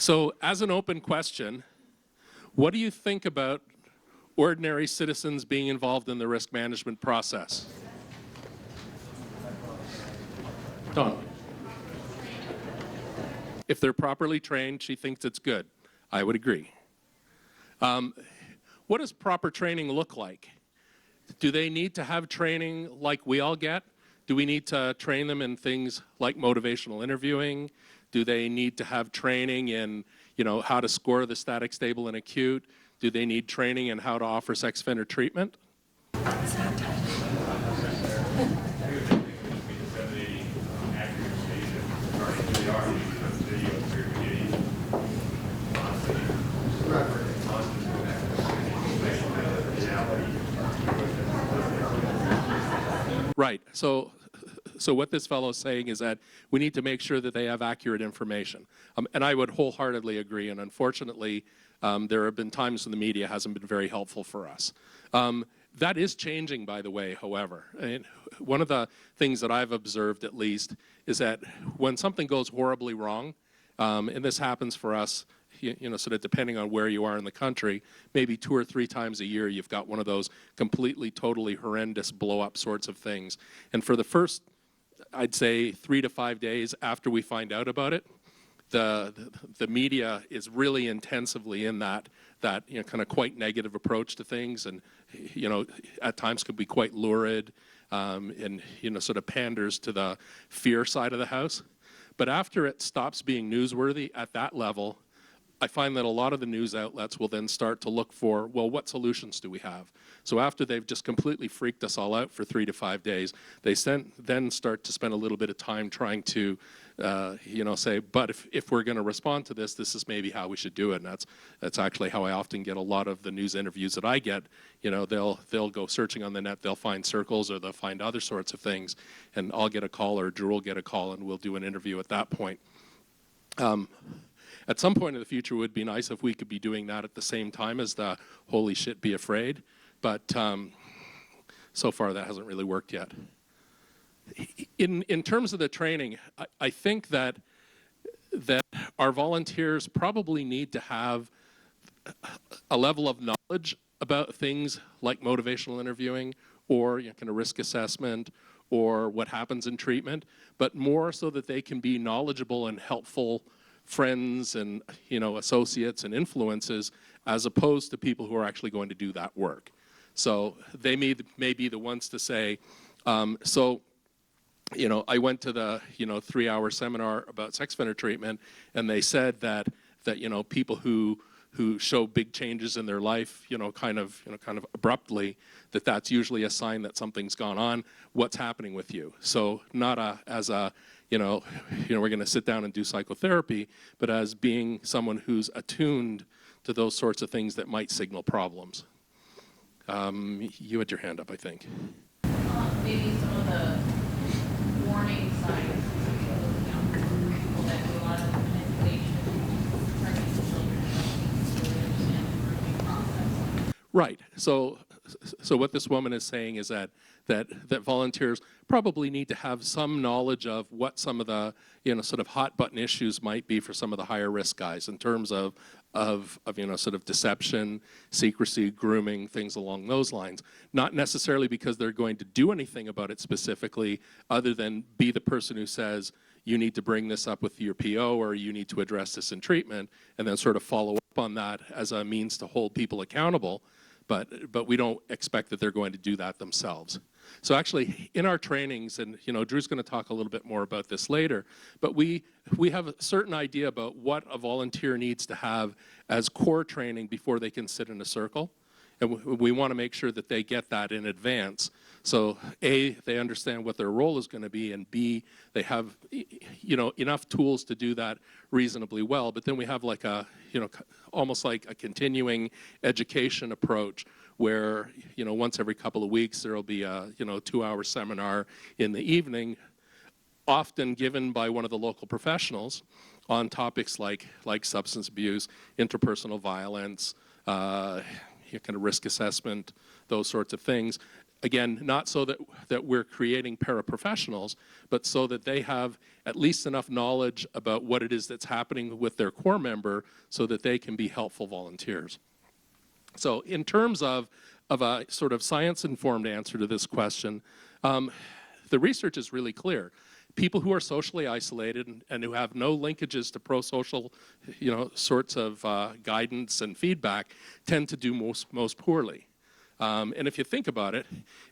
So, as an open question, what do you think about ordinary citizens being involved in the risk management process? Don. If they're properly trained, she thinks it's good. I would agree. What does proper training look like? Do they need to have training like we all get? Do we need to train them in things like motivational interviewing? Do they need to have training in, how to score the static, stable, and acute? Do they need training in how to offer sex offender treatment? Right. So what this fellow is saying is that we need to make sure that they have accurate information. And I would wholeheartedly agree. And unfortunately, there have been times when the media hasn't been very helpful for us. That is changing, by the way, however. And one of the things that I've observed, at least, is that when something goes horribly wrong, and this happens for us, sort of depending on where you are in the country, maybe 2 or 3 times a year you've got one of those completely, totally horrendous blow-up sorts of things. And for the first, I'd say, 3 to 5 days after we find out about it, the media is really intensively in that kind of quite negative approach to things, and at times could be quite lurid, and sort of panders to the fear side of the house. But after it stops being newsworthy at that level, I find that a lot of the news outlets will then start to look for, well, what solutions do we have? So after they've just completely freaked us all out for 3 to 5 days, they then start to spend a little bit of time trying to, say, but if we're going to respond to this, this is maybe how we should do it. And that's actually how I often get a lot of the news interviews that I get. They'll go searching on the net, they'll find circles or they'll find other sorts of things, and I'll get a call or Drew will get a call and we'll do an interview at that point. At some point in the future, it would be nice if we could be doing that at the same time as the holy shit, be afraid. But so far, that hasn't really worked yet. In terms of the training, I think that our volunteers probably need to have a level of knowledge about things like motivational interviewing or kind of risk assessment or what happens in treatment, but more so that they can be knowledgeable and helpful friends and associates and influences, as opposed to people who are actually going to do that work. So they may be the ones to say, I went to the 3-hour seminar about sex offender treatment, and they said that people who show big changes in their life, kind of abruptly, that's usually a sign that something's gone on. What's happening with you? So not we're going to sit down and do psychotherapy, but as being someone who's attuned to those sorts of things that might signal problems. You had your hand up, I think. Maybe some of the warning signs people that do a lot of manipulation, turning children to really understand the grooming process. Right. So what this woman is saying is that volunteers probably need to have some knowledge of what some of the sort of hot button issues might be for some of the higher risk guys in terms of sort of deception, secrecy, grooming, things along those lines. Not necessarily because they're going to do anything about it specifically, other than be the person who says, you need to bring this up with your PO or you need to address this in treatment, and then sort of follow up on that as a means to hold people accountable. But we don't expect that they're going to do that themselves. So actually, in our trainings, and Drew's going to talk a little bit more about this later, but we have a certain idea about what a volunteer needs to have as core training before they can sit in a circle. And we want to make sure that they get that in advance. So A, they understand what their role is going to be, and B, they have enough tools to do that reasonably well. But then we have like a almost like a continuing education approach where once every couple of weeks there will be a 2-hour seminar in the evening, often given by one of the local professionals on topics like substance abuse, interpersonal violence, kind of risk assessment, those sorts of things, Again, not so that we're creating paraprofessionals, but so that they have at least enough knowledge about what it is that's happening with their core member so that they can be helpful volunteers. So in terms of a sort of science-informed answer to this question, the research is really clear. People who are socially isolated and who have no linkages to pro-social, sorts of guidance and feedback tend to do most poorly. And if you think about it,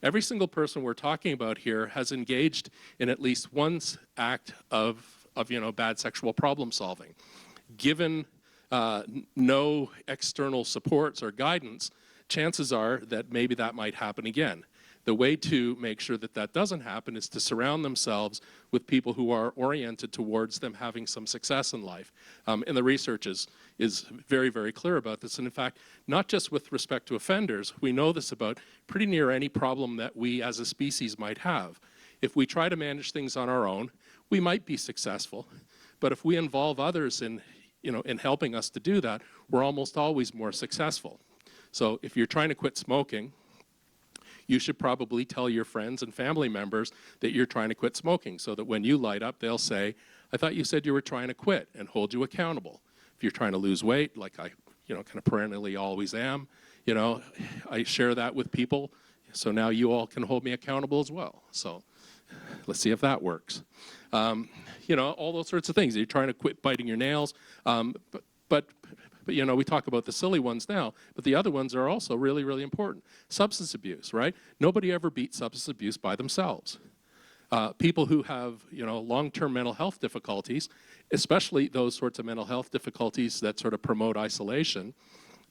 every single person we're talking about here has engaged in at least one act of bad sexual problem solving. Given no external supports or guidance, chances are that maybe that might happen again. The way to make sure that that doesn't happen is to surround themselves with people who are oriented towards them having some success in life. And the research is very, very clear about this. And in fact, not just with respect to offenders, we know this about pretty near any problem that we as a species might have. If we try to manage things on our own, we might be successful. But if we involve others in helping us to do that, we're almost always more successful. So if you're trying to quit smoking, you should probably tell your friends and family members that you're trying to quit smoking so that when you light up, they'll say, I thought you said you were trying to quit, and hold you accountable. If you're trying to lose weight, like I kind of perennially always am, I share that with people, so now you all can hold me accountable as well. So let's see if that works. All those sorts of things. You're trying to quit biting your nails, but we talk about the silly ones now, but the other ones are also really, really important. Substance abuse, right? Nobody ever beats substance abuse by themselves. People who have, long-term mental health difficulties, especially those sorts of mental health difficulties that sort of promote isolation,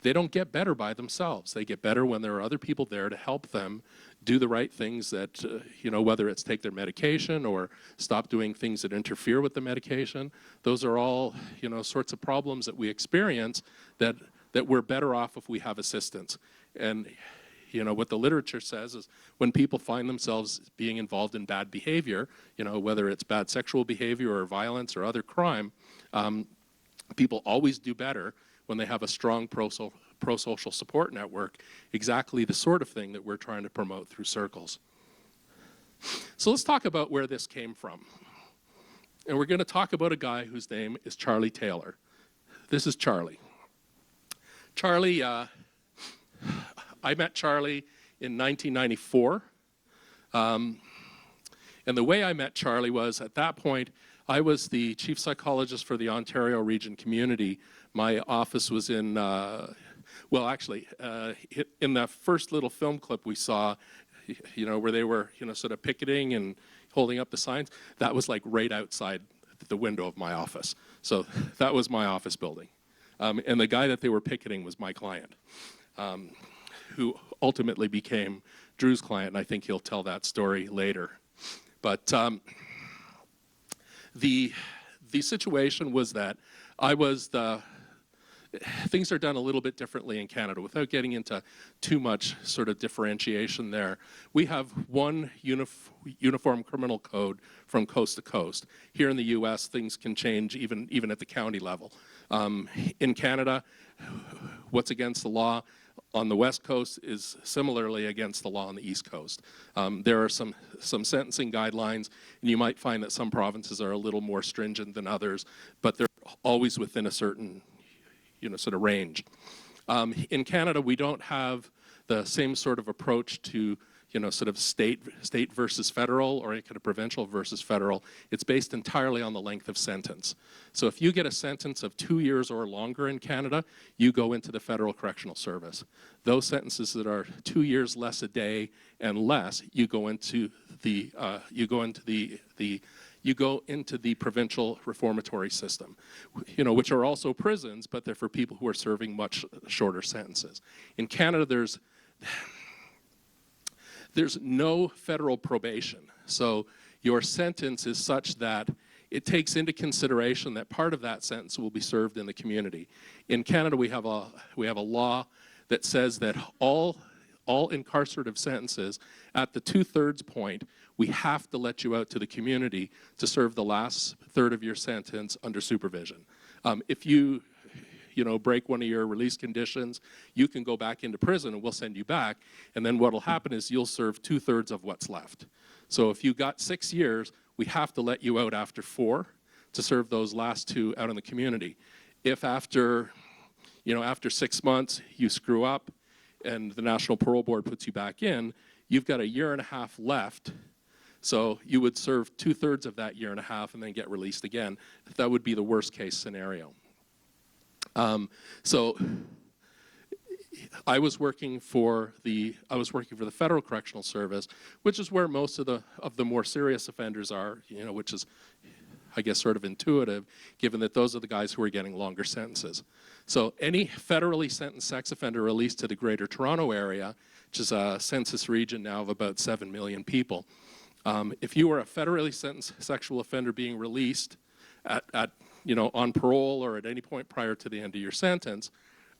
they don't get better by themselves. They get better when there are other people there to help them do the right things that, whether it's take their medication or stop doing things that interfere with the medication. Those are all, sorts of problems that we experience that we're better off if we have assistance. And, what the literature says is when people find themselves being involved in bad behavior, whether it's bad sexual behavior or violence or other crime, people always do better when they have a strong pro-social support network, exactly the sort of thing that we're trying to promote through circles. So let's talk about where this came from. And we're going to talk about a guy whose name is Charlie Taylor. This is Charlie. Charlie, I met Charlie in 1994. And the way I met Charlie was, at that point, I was the chief psychologist for the Ontario Region Community. My office was in, in the first little film clip we saw, where they were, sort of picketing and holding up the signs, that was like right outside the window of my office. So that was my office building. And the guy that they were picketing was my client, who ultimately became Drew's client, and I think he'll tell that story later. But the situation was that I was things are done a little bit differently in Canada without getting into too much sort of differentiation there. We have one uniform criminal code from coast to coast. Here in the US, things can change even at the county level. In Canada, what's against the law on the West Coast is similarly against the law on the East Coast. There are some sentencing guidelines, and you might find that some provinces are a little more stringent than others, but they're always within a certain sort of range. In Canada, we don't have the same sort of approach to sort of state versus federal, or kind of provincial versus federal. It's based entirely on the length of sentence. So if you get a sentence of 2 years or longer in Canada, you go into the Federal Correctional Service. Those sentences that are 2 years less a day and less, you go into the provincial reformatory system, which are also prisons, but they're for people who are serving much shorter sentences. In Canada, there's no federal probation. So your sentence is such that it takes into consideration that part of that sentence will be served in the community. In Canada, we have a law that says that all incarcerative sentences, at the 2/3 point, we have to let you out to the community to serve the last third of your sentence under supervision. If you break one of your release conditions, you can go back into prison and we'll send you back. And then what'll happen is you'll serve 2/3 of what's left. So if you got 6 years, we have to let you out after 4 to serve those last 2 out in the community. If after 6 months you screw up and the National Parole Board puts you back in, you've got 1.5 years left. So you would serve 2/3 of that 1.5 years and then get released again. That would be the worst case scenario. So I was working for the Federal Correctional Service, which is where most of the more serious offenders are, which is, I guess, sort of intuitive, given that those are the guys who are getting longer sentences. So any federally sentenced sex offender released to the Greater Toronto Area, which is a census region now of about 7 million people, if you were a federally sentenced sexual offender being released on parole or at any point prior to the end of your sentence,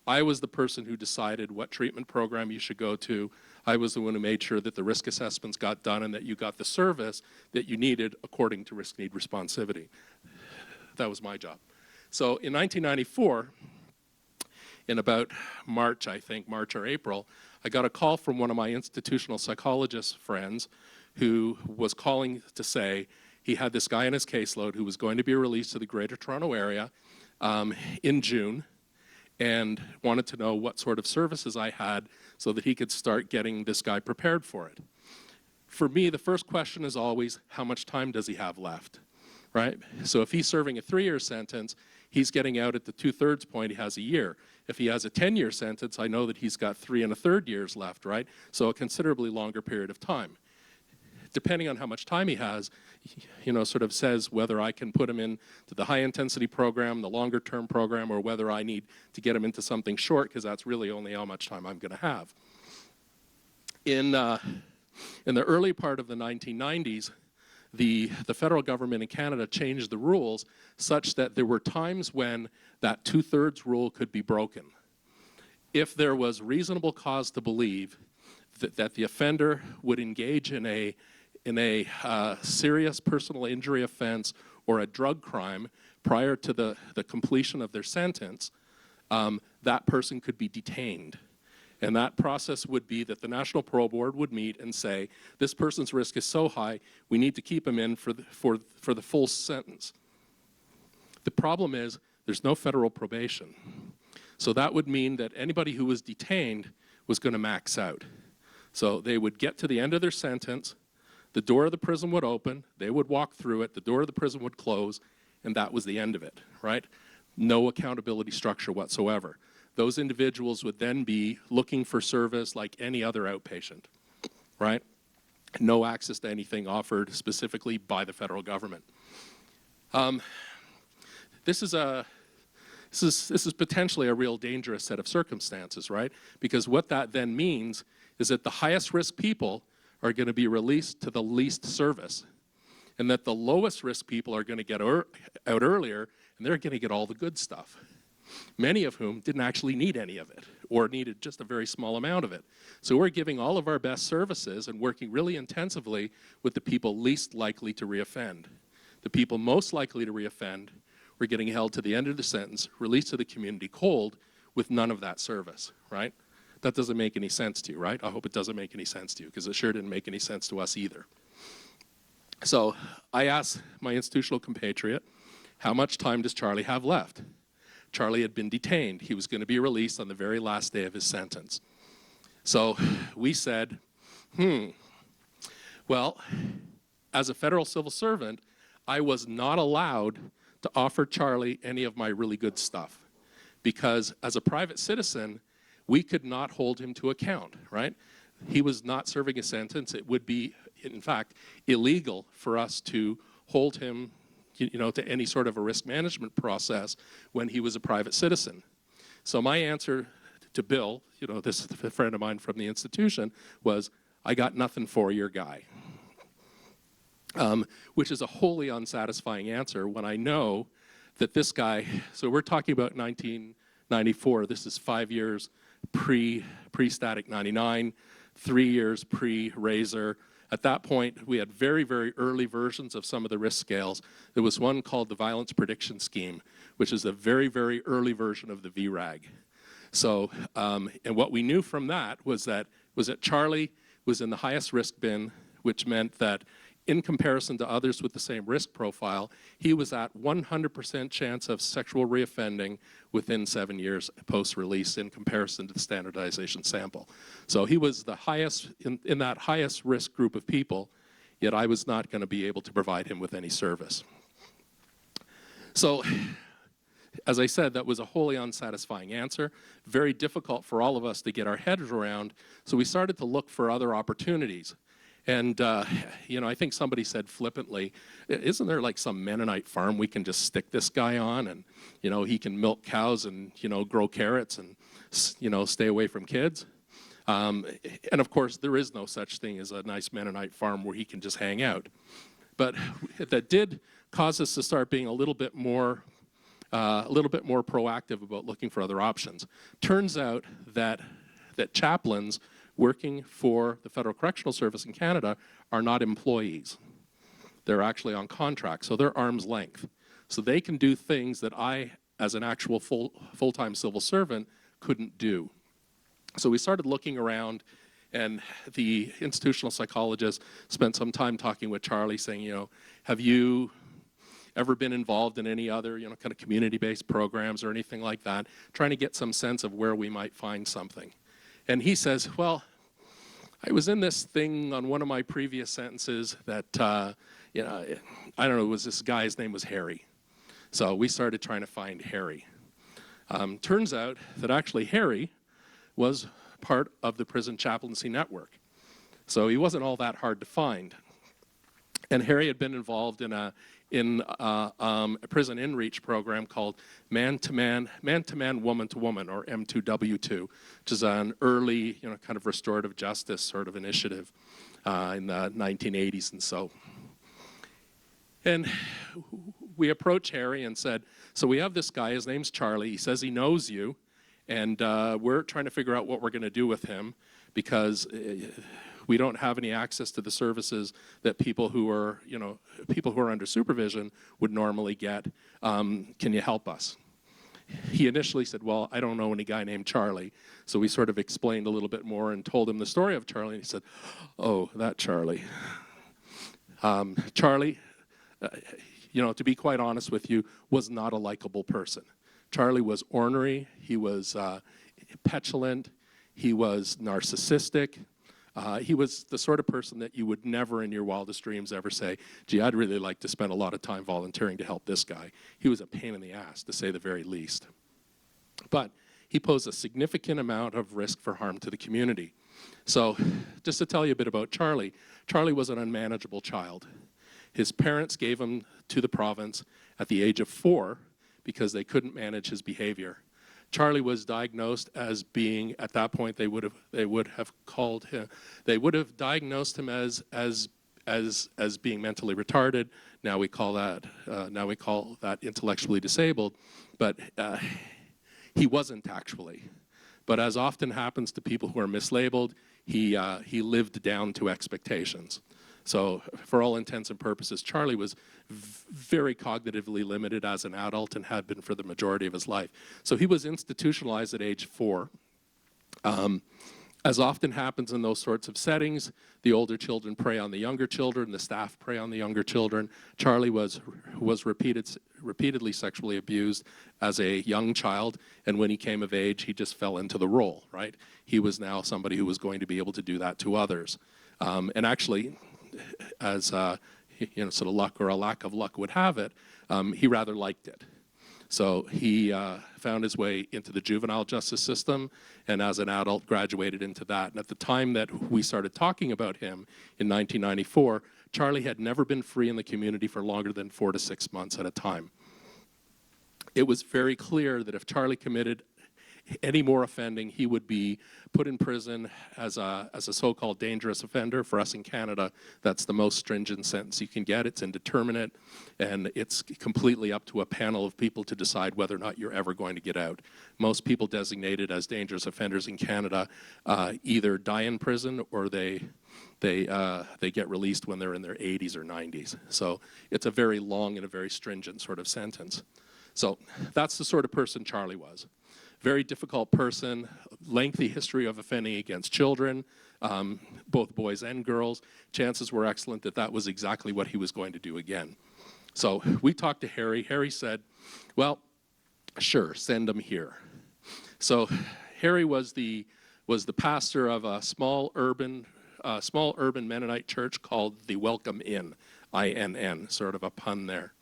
I was the person who decided what treatment program you should go to. I was the one who made sure that the risk assessments got done and that you got the service that you needed according to risk need responsivity. That was my job. So in 1994, in about March or April, I got a call from one of my institutional psychologist friends who was calling to say he had this guy in his caseload who was going to be released to the Greater Toronto Area in June, and wanted to know what sort of services I had so that he could start getting this guy prepared for it. For me, the first question is always, how much time does he have left, right? So if he's serving a 3-year sentence, he's getting out at the 2/3 point, he has a year. If he has a 10-year sentence, I know that he's got 3 1/3 years left, right? So a considerably longer period of time. Depending on how much time he has, sort of says whether I can put him into the high-intensity program, the longer-term program, or whether I need to get him into something short, because that's really only how much time I'm going to have. In the early part of the 1990s, the federal government in Canada changed the rules such that there were times when that 2/3 rule could be broken. If there was reasonable cause to believe that the offender would engage in a serious personal injury offense or a drug crime prior to the completion of their sentence, that person could be detained. And that process would be that the National Parole Board would meet and say, this person's risk is so high, we need to keep him in for the full sentence. The problem is there's no federal probation. So that would mean that anybody who was detained was going to max out. So they would get to the end of their sentence, the door of the prison would open, they would walk through it, the door of the prison would close, and that was the end of it, right? No accountability structure whatsoever. Those individuals would then be looking for service like any other outpatient, right? No access to anything offered specifically by the federal government. This is potentially a real dangerous set of circumstances, right? Because what that then means is that the highest risk people are going to be released to the least service, and that the lowest risk people are going to get out earlier, and they're going to get all the good stuff, many of whom didn't actually need any of it or needed just a very small amount of it. So we're giving all of our best services and working really intensively with the people least likely to reoffend. The people most likely to reoffend were getting held to the end of the sentence, released to the community cold with none of that service, right? That doesn't make any sense to you, right? I hope it doesn't make any sense to you, because it sure didn't make any sense to us either. So I asked my institutional compatriot, how much time does Charlie have left? Charlie had been detained. He was going to be released on the very last day of his sentence. So we said, well, as a federal civil servant, I was not allowed to offer Charlie any of my really good stuff, because as a private citizen, we could not hold him to account, right? He was not serving a sentence. It would be, in fact, illegal for us to hold him, to any sort of a risk management process when he was a private citizen. So my answer to Bill, this friend of mine from the institution, was, I got nothing for your guy. Which is a wholly unsatisfying answer when I know that this guy, so we're talking about 1994, this is 5 years pre-Static 99, 3 years pre-Razor, At that point, we had very, very early versions of some of the risk scales. There was one called the Violence Prediction Scheme, which is a very, very early version of the VRAG. So, and what we knew from that was that Charlie was in the highest risk bin, which meant that in comparison to others with the same risk profile, he was at 100% chance of sexual reoffending within 7 years post-release in comparison to the standardization sample. So he was the highest, in that highest risk group of people, yet I was not going to be able to provide him with any service. So, as I said, that was a wholly unsatisfying answer, very difficult for all of us to get our heads around, so we started to look for other opportunities. And, you know, I think somebody said flippantly, isn't there like some Mennonite farm we can just stick this guy on and, you know, he can milk cows and, you know, grow carrots and, you know, stay away from kids? And of course, there is no such thing as a nice Mennonite farm where he can just hang out. But that did cause us to start being a little bit more proactive about looking for other options. Turns out that chaplains working for the Federal Correctional Service in Canada are not employees. They're actually on contract, so they're arm's length. So they can do things that I, as an actual full-time civil servant, couldn't do. So we started looking around, and the institutional psychologist spent some time talking with Charlie, saying, you know, have you ever been involved in any other, you know, kind of community-based programs or anything like that, trying to get some sense of where we might find something. And he says, well, I was in this thing on one of my previous sentences that, you know, I don't know, it was this guy, his name was Harry. So we started trying to find Harry. Turns out that actually Harry was part of the prison chaplaincy network. So he wasn't all that hard to find. And Harry had been involved in a prison in-reach program called Man-to-Man, Woman-to-Woman, or M2W2, which is an early, you know, kind of restorative justice sort of initiative in the 1980s and so. And we approached Harry and said, so we have this guy, his name's Charlie, he says he knows you, and we're trying to figure out what we're going to do with him because we don't have any access to the services that people who are, you know, people who are under supervision would normally get. Can you help us? He initially said, well, I don't know any guy named Charlie. So we sort of explained a little bit more and told him the story of Charlie. And he said, oh, that Charlie. Charlie, you know, to be quite honest with you, was not a likable person. Charlie was ornery. He was petulant. He was narcissistic. He was the sort of person that you would never in your wildest dreams ever say, gee, I'd really like to spend a lot of time volunteering to help this guy. He was a pain in the ass, to say the very least. But he posed a significant amount of risk for harm to the community. So just to tell you a bit about Charlie, Charlie was an unmanageable child. His parents gave him to the province at the age of 4 because they couldn't manage his behavior. Charlie was diagnosed as being, at that point, they would have diagnosed him as being mentally retarded. Now we call that intellectually disabled, but he wasn't actually. But as often happens to people who are mislabeled, he lived down to expectations. So for all intents and purposes, Charlie was very cognitively limited as an adult and had been for the majority of his life. So he was institutionalized at age 4. As often happens in those sorts of settings, the older children prey on the younger children, the staff prey on the younger children. Charlie was repeatedly sexually abused as a young child, and when he came of age, he just fell into the role, right? He was now somebody who was going to be able to do that to others. And actually, as you know, sort of luck or a lack of luck would have it, he rather liked it. So he found his way into the juvenile justice system, and as an adult graduated into that. And at the time that we started talking about him in 1994, Charlie had never been free in the community for longer than 4 to 6 months at a time. It was very clear that if Charlie committed any more offending, he would be put in prison as a so-called dangerous offender. For us in Canada, that's the most stringent sentence you can get. It's indeterminate, and it's completely up to a panel of people to decide whether or not you're ever going to get out. Most people designated as dangerous offenders in Canada either die in prison or they they get released when they're in their 80s or 90s. So it's a very long and a very stringent sort of sentence. So that's the sort of person Charlie was. Very difficult person, lengthy history of offending against children, both boys and girls. Chances were excellent that that was exactly what he was going to do again. So we talked to Harry. Harry said, well, sure, send him here. So Harry was the pastor of a small urban Mennonite church called the Welcome Inn, INN, sort of a pun there.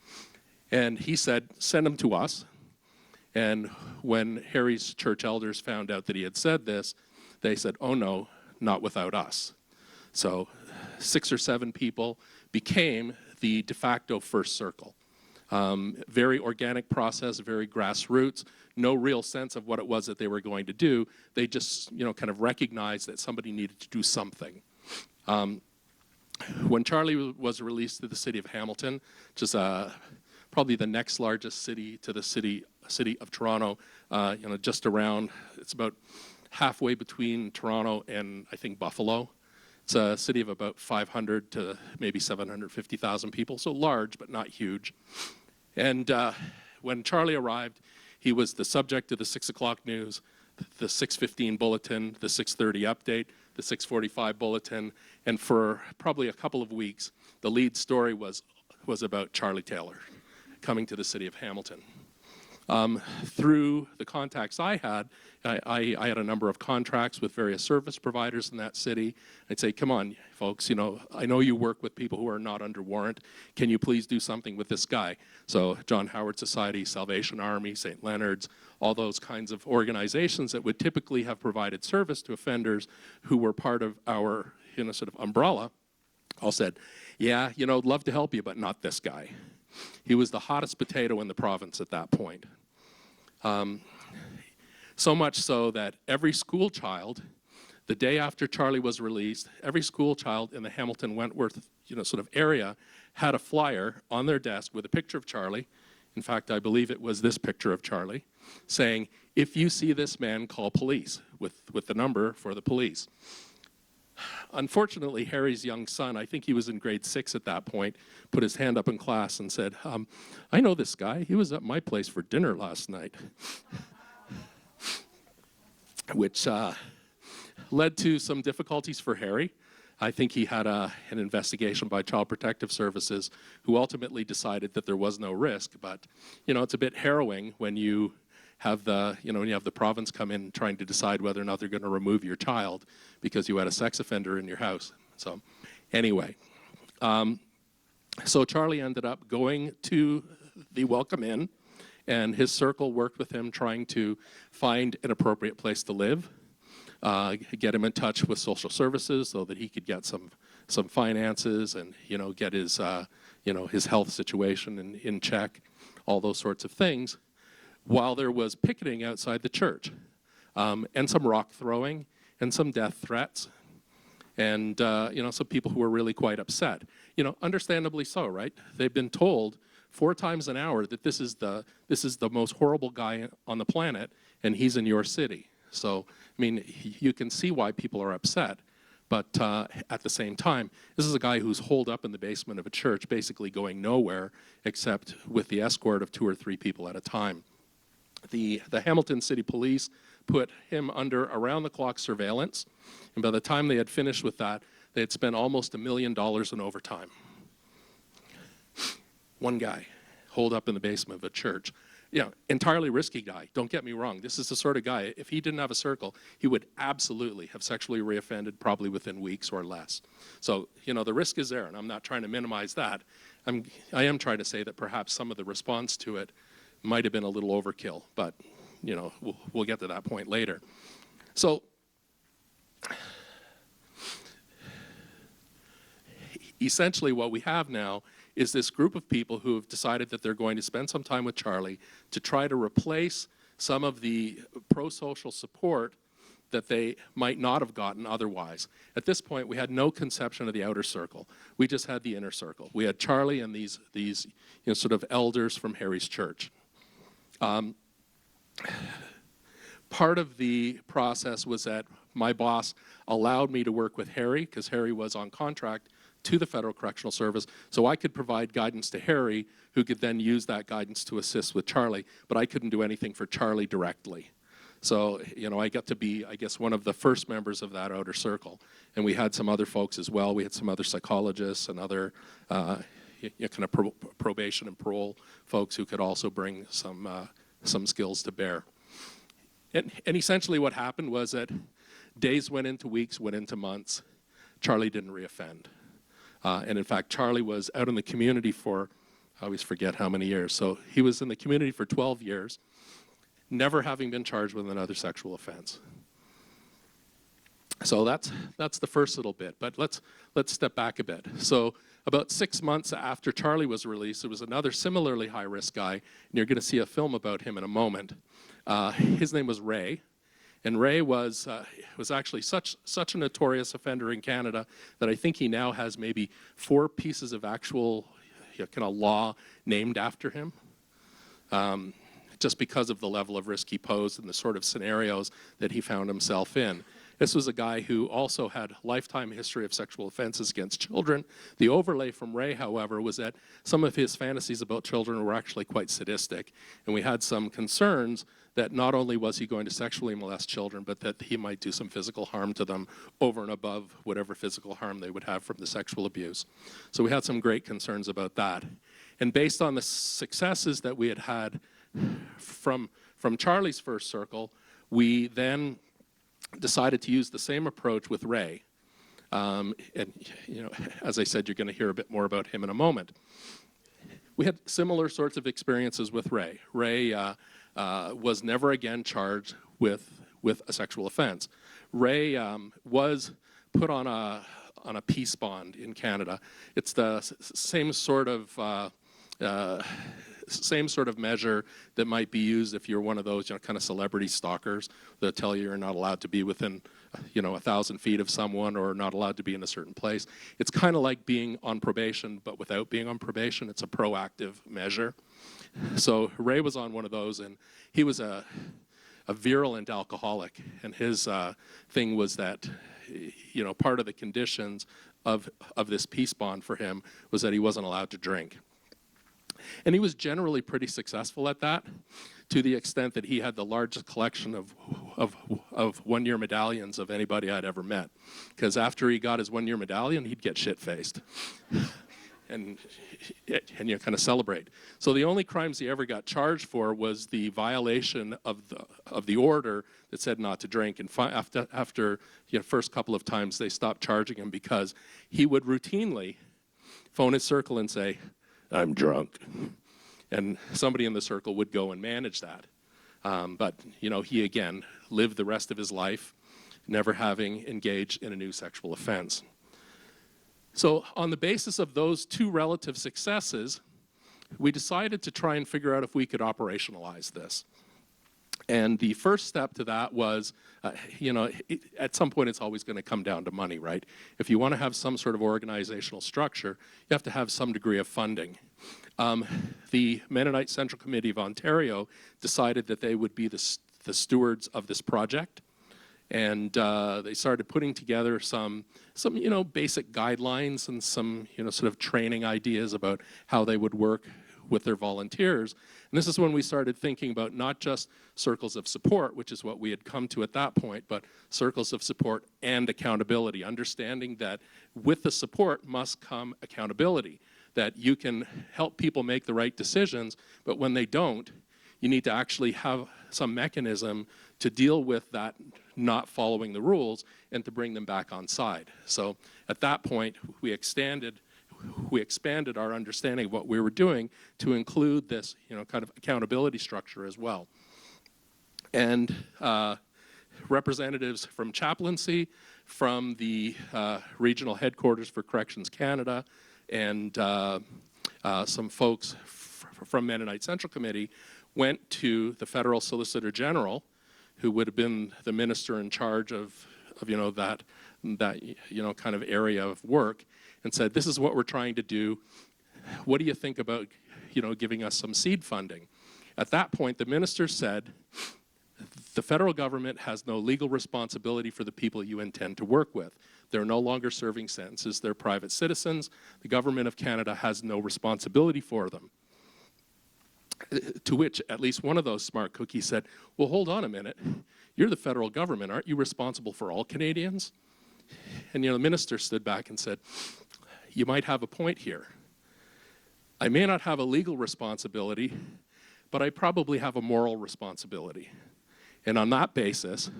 And he said, send him to us. And when Harry's church elders found out that he had said this, they said, oh no, not without us. So 6 or 7 people became the de facto First Circle. Very organic process, very grassroots, no real sense of what it was that they were going to do. They just, kind of recognized that somebody needed to do something. When Charlie was released to the city of Hamilton, which is probably the next largest city to the city of Toronto, just around, it's about halfway between Toronto and I think Buffalo. It's a city of about 500 to maybe 750,000 people, so large but not huge. And when Charlie arrived, he was the subject of the 6 o'clock news, the 6:15 bulletin, the 6:30 update, the 6:45 bulletin, and for probably a couple of weeks, the lead story was about Charlie Taylor coming to the city of Hamilton. Through the contacts I had a number of contracts with various service providers in that city. I'd say, come on, folks, I know you work with people who are not under warrant. Can you please do something with this guy? So John Howard Society, Salvation Army, St. Leonard's, all those kinds of organizations that would typically have provided service to offenders who were part of our, sort of umbrella, all said, yeah, love to help you, but not this guy. He was the hottest potato in the province at that point. So much so that every school child, the day after Charlie was released, every school child in the Hamilton Wentworth, sort of area had a flyer on their desk with a picture of Charlie. In fact, I believe it was this picture of Charlie, saying, if you see this man, call police, with the number for the police. Unfortunately, Harry's young son, I think he was in grade 6 at that point, put his hand up in class and said, I know this guy. He was at my place for dinner last night. Which led to some difficulties for Harry. I think he had an investigation by Child Protective Services who ultimately decided that there was no risk. But, it's a bit harrowing when you have the province come in trying to decide whether or not they're going to remove your child because you had a sex offender in your house. So anyway, so Charlie ended up going to the Welcome Inn, and his circle worked with him trying to find an appropriate place to live, get him in touch with social services so that he could get some finances and, get his, his health situation in check, all those sorts of things, while there was picketing outside the church, and some rock throwing and some death threats, and, some people who were really quite upset. Understandably so, right? They've been told 4 times an hour that this is the most horrible guy on the planet, and he's in your city. So, you can see why people are upset. But at the same time, this is a guy who's holed up in the basement of a church, basically going nowhere except with the escort of 2 or 3 people at a time. The Hamilton City Police put him under around-the-clock surveillance, and by the time they had finished with that, they had spent almost $1 million in overtime. One guy, holed up in the basement of a church. Entirely risky guy, don't get me wrong. This is the sort of guy, if he didn't have a circle, he would absolutely have sexually reoffended probably within weeks or less. So, the risk is there, and I'm not trying to minimize that. I am trying to say that perhaps some of the response to it might have been a little overkill, but, we'll get to that point later. So, essentially what we have now is this group of people who have decided that they're going to spend some time with Charlie to try to replace some of the pro-social support that they might not have gotten otherwise. At this point, we had no conception of the outer circle. We just had the inner circle. We had Charlie and these sort of elders from Harry's church. Part of the process was that my boss allowed me to work with Harry, because Harry was on contract to the Federal Correctional Service, so I could provide guidance to Harry, who could then use that guidance to assist with Charlie, but I couldn't do anything for Charlie directly. So, you know, I got to be, I guess, one of the first members of that outer circle. And we had some other folks as well. We had some other psychologists and other kind of probation and parole folks who could also bring some skills to bear. And essentially what happened was that days went into weeks, went into months. Charlie didn't reoffend. And in fact, Charlie was out in the community for, I always forget how many years. So he was in the community for 12 years, never having been charged with another sexual offense. So that's the first little bit, but let's step back a bit. So about 6 months after Charlie was released, there was another similarly high-risk guy, and you're going to see a film about him in a moment. His name was Ray, and Ray was actually such a notorious offender in Canada that I think he now has maybe 4 pieces of actual kind of law named after him. Just because of the level of risk he posed and the sort of scenarios that he found himself in. This was a guy who also had lifetime history of sexual offenses against children. The overlay from Ray, however, was that some of his fantasies about children were actually quite sadistic. And we had some concerns that not only was he going to sexually molest children, but that he might do some physical harm to them over and above whatever physical harm they would have from the sexual abuse. So we had some great concerns about that. And based on the successes that we had from Charlie's first circle, we then decided to use the same approach with Ray. And, you know, as I said, you're going to hear a bit more about him in a moment. We had similar sorts of experiences with Ray. Ray was never again charged with a sexual offense. Ray was put on a peace bond in Canada. It's the same sort of measure that might be used if you're one of those, you know, kind of celebrity stalkers that tell you you're not allowed to be within, you know, 1,000 feet of someone or not allowed to be in a certain place. It's kind of like being on probation, but without being on probation. It's a proactive measure. So Ray was on one of those, and he was a virulent alcoholic, and his thing was that, you know, part of the conditions of this peace bond for him was that he wasn't allowed to drink. And he was generally pretty successful at that, to the extent that he had the largest collection of one-year medallions of anybody I'd ever met. Because after he got his one-year medallion, he'd get shit-faced. And you kind of celebrate. So the only crimes he ever got charged for was the violation of the order that said not to drink. And after the first couple of times, they stopped charging him because he would routinely phone his circle and say, "I'm drunk," and somebody in the circle would go and manage that. But, you know, he again lived the rest of his life never having engaged in a new sexual offense. So on the basis of those 2 relative successes, we decided to try and figure out if we could operationalize this. And the first step to that was, you know, at some point it's always going to come down to money, right? If you want to have some sort of organizational structure, you have to have some degree of funding. The Mennonite Central Committee of Ontario decided that they would be the stewards of this project. And they started putting together some you know, basic guidelines and some, you know, sort of training ideas about how they would work with their volunteers. And this is when we started thinking about not just circles of support, which is what we had come to at that point, but circles of support and accountability, understanding that with the support must come accountability, that you can help people make the right decisions, but when they don't, you need to actually have some mechanism to deal with that not following the rules and to bring them back on side. So at that point, we expanded our understanding of what we were doing to include this, you know, kind of accountability structure as well. And representatives from chaplaincy, from the regional headquarters for Corrections Canada, and some folks from Mennonite Central Committee went to the Federal Solicitor General, who would have been the minister in charge of you know, that you know, kind of area of work, and said, "This is what we're trying to do. What do you think about, you know, giving us some seed funding?" At that point, the minister said, the federal government has no legal responsibility for the people you intend to work with. They're no longer serving sentences. They're private citizens. The government of Canada has no responsibility for them. To which at least one of those smart cookies said, well, hold on a minute. You're the federal government. Aren't you responsible for all Canadians? And the minister stood back and said, you might have a point here. I may not have a legal responsibility, but I probably have a moral responsibility. And on that basis,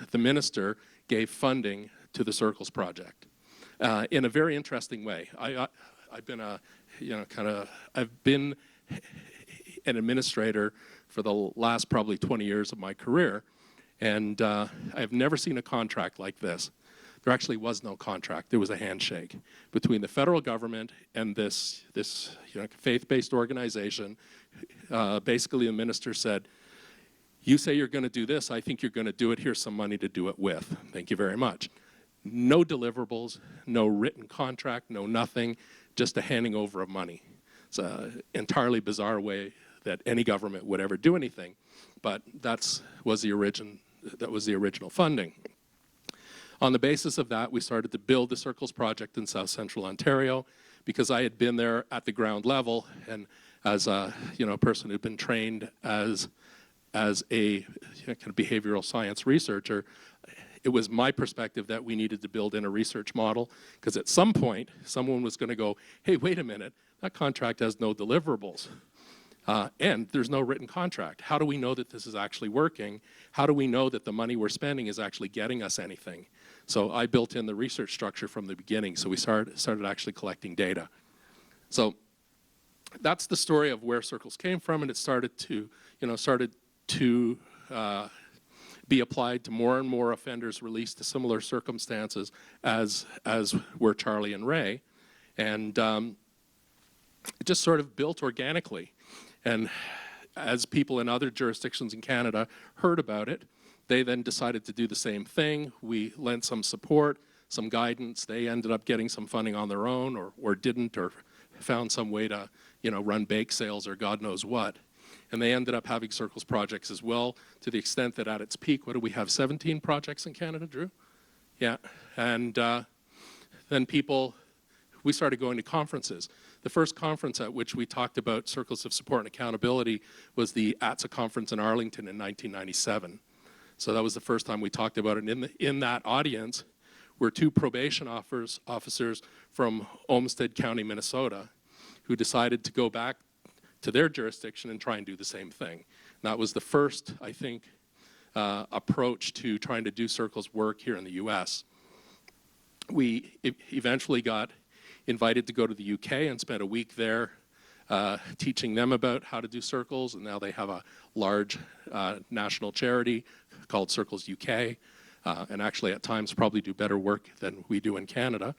the minister gave funding to the Circles Project in a very interesting way. I've been I've been an administrator for the last probably 20 years of my career, and I've never seen a contract like this. There actually was no contract. There was a handshake between the federal government and this faith-based organization. Basically, the minister said, you say you're going to do this. I think you're going to do it. Here's some money to do it with. Thank you very much. No deliverables, no written contract, no nothing, just a handing over of money. It's an entirely bizarre way that any government would ever do anything, but that was the original funding. On the basis of that, we started to build the Circles Project in South Central Ontario, because I had been there at the ground level, and as a person who'd been trained as a kind of behavioral science researcher, it was my perspective that we needed to build in a research model, because at some point, someone was going to go, hey, wait a minute, that contract has no deliverables. And there's no written contract. How do we know that this is actually working? How do we know that the money we're spending is actually getting us anything? So I built in the research structure from the beginning, so we started actually collecting data. So that's the story of where Circles came from, and it started to be applied to more and more offenders released to similar circumstances as were Charlie and Ray. And it just sort of built organically. And as people in other jurisdictions in Canada heard about it, they then decided to do the same thing. We lent some support, some guidance. They ended up getting some funding on their own, or didn't, or found some way to run bake sales or God knows what. And they ended up having Circles projects as well, to the extent that at its peak, what do we have, 17 projects in Canada, Drew? Yeah, and then we started going to conferences. The first conference at which we talked about Circles of Support and Accountability was the ATSA conference in Arlington in 1997. So that was the first time we talked about it. And in that audience were two probation officers from Olmsted County, Minnesota, who decided to go back to their jurisdiction and try and do the same thing. And that was the first, I think, approach to trying to do Circles work here in the US. We eventually got invited to go to the UK and spent a week there teaching them about how to do Circles, and now they have a large national charity called Circles UK, and actually at times probably do better work than we do in Canada.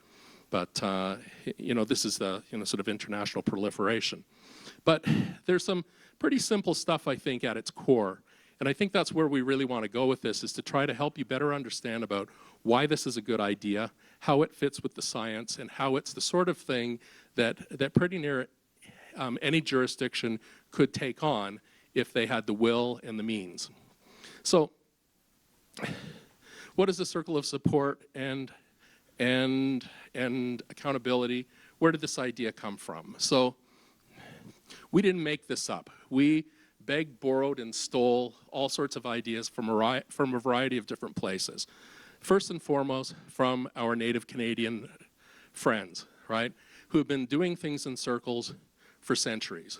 But this is the sort of international proliferation. But there's some pretty simple stuff, I think, at its core. And I think that's where we really want to go with this, is to try to help you better understand about why this is a good idea, how it fits with the science, and how it's the sort of thing that pretty near any jurisdiction could take on if they had the will and the means. So what is the Circle of Support and accountability? Where did this idea come from? So we didn't make this up. We begged, borrowed, and stole all sorts of ideas from a variety of different places. First and foremost, from our native Canadian friends, right, who have been doing things in circles for centuries.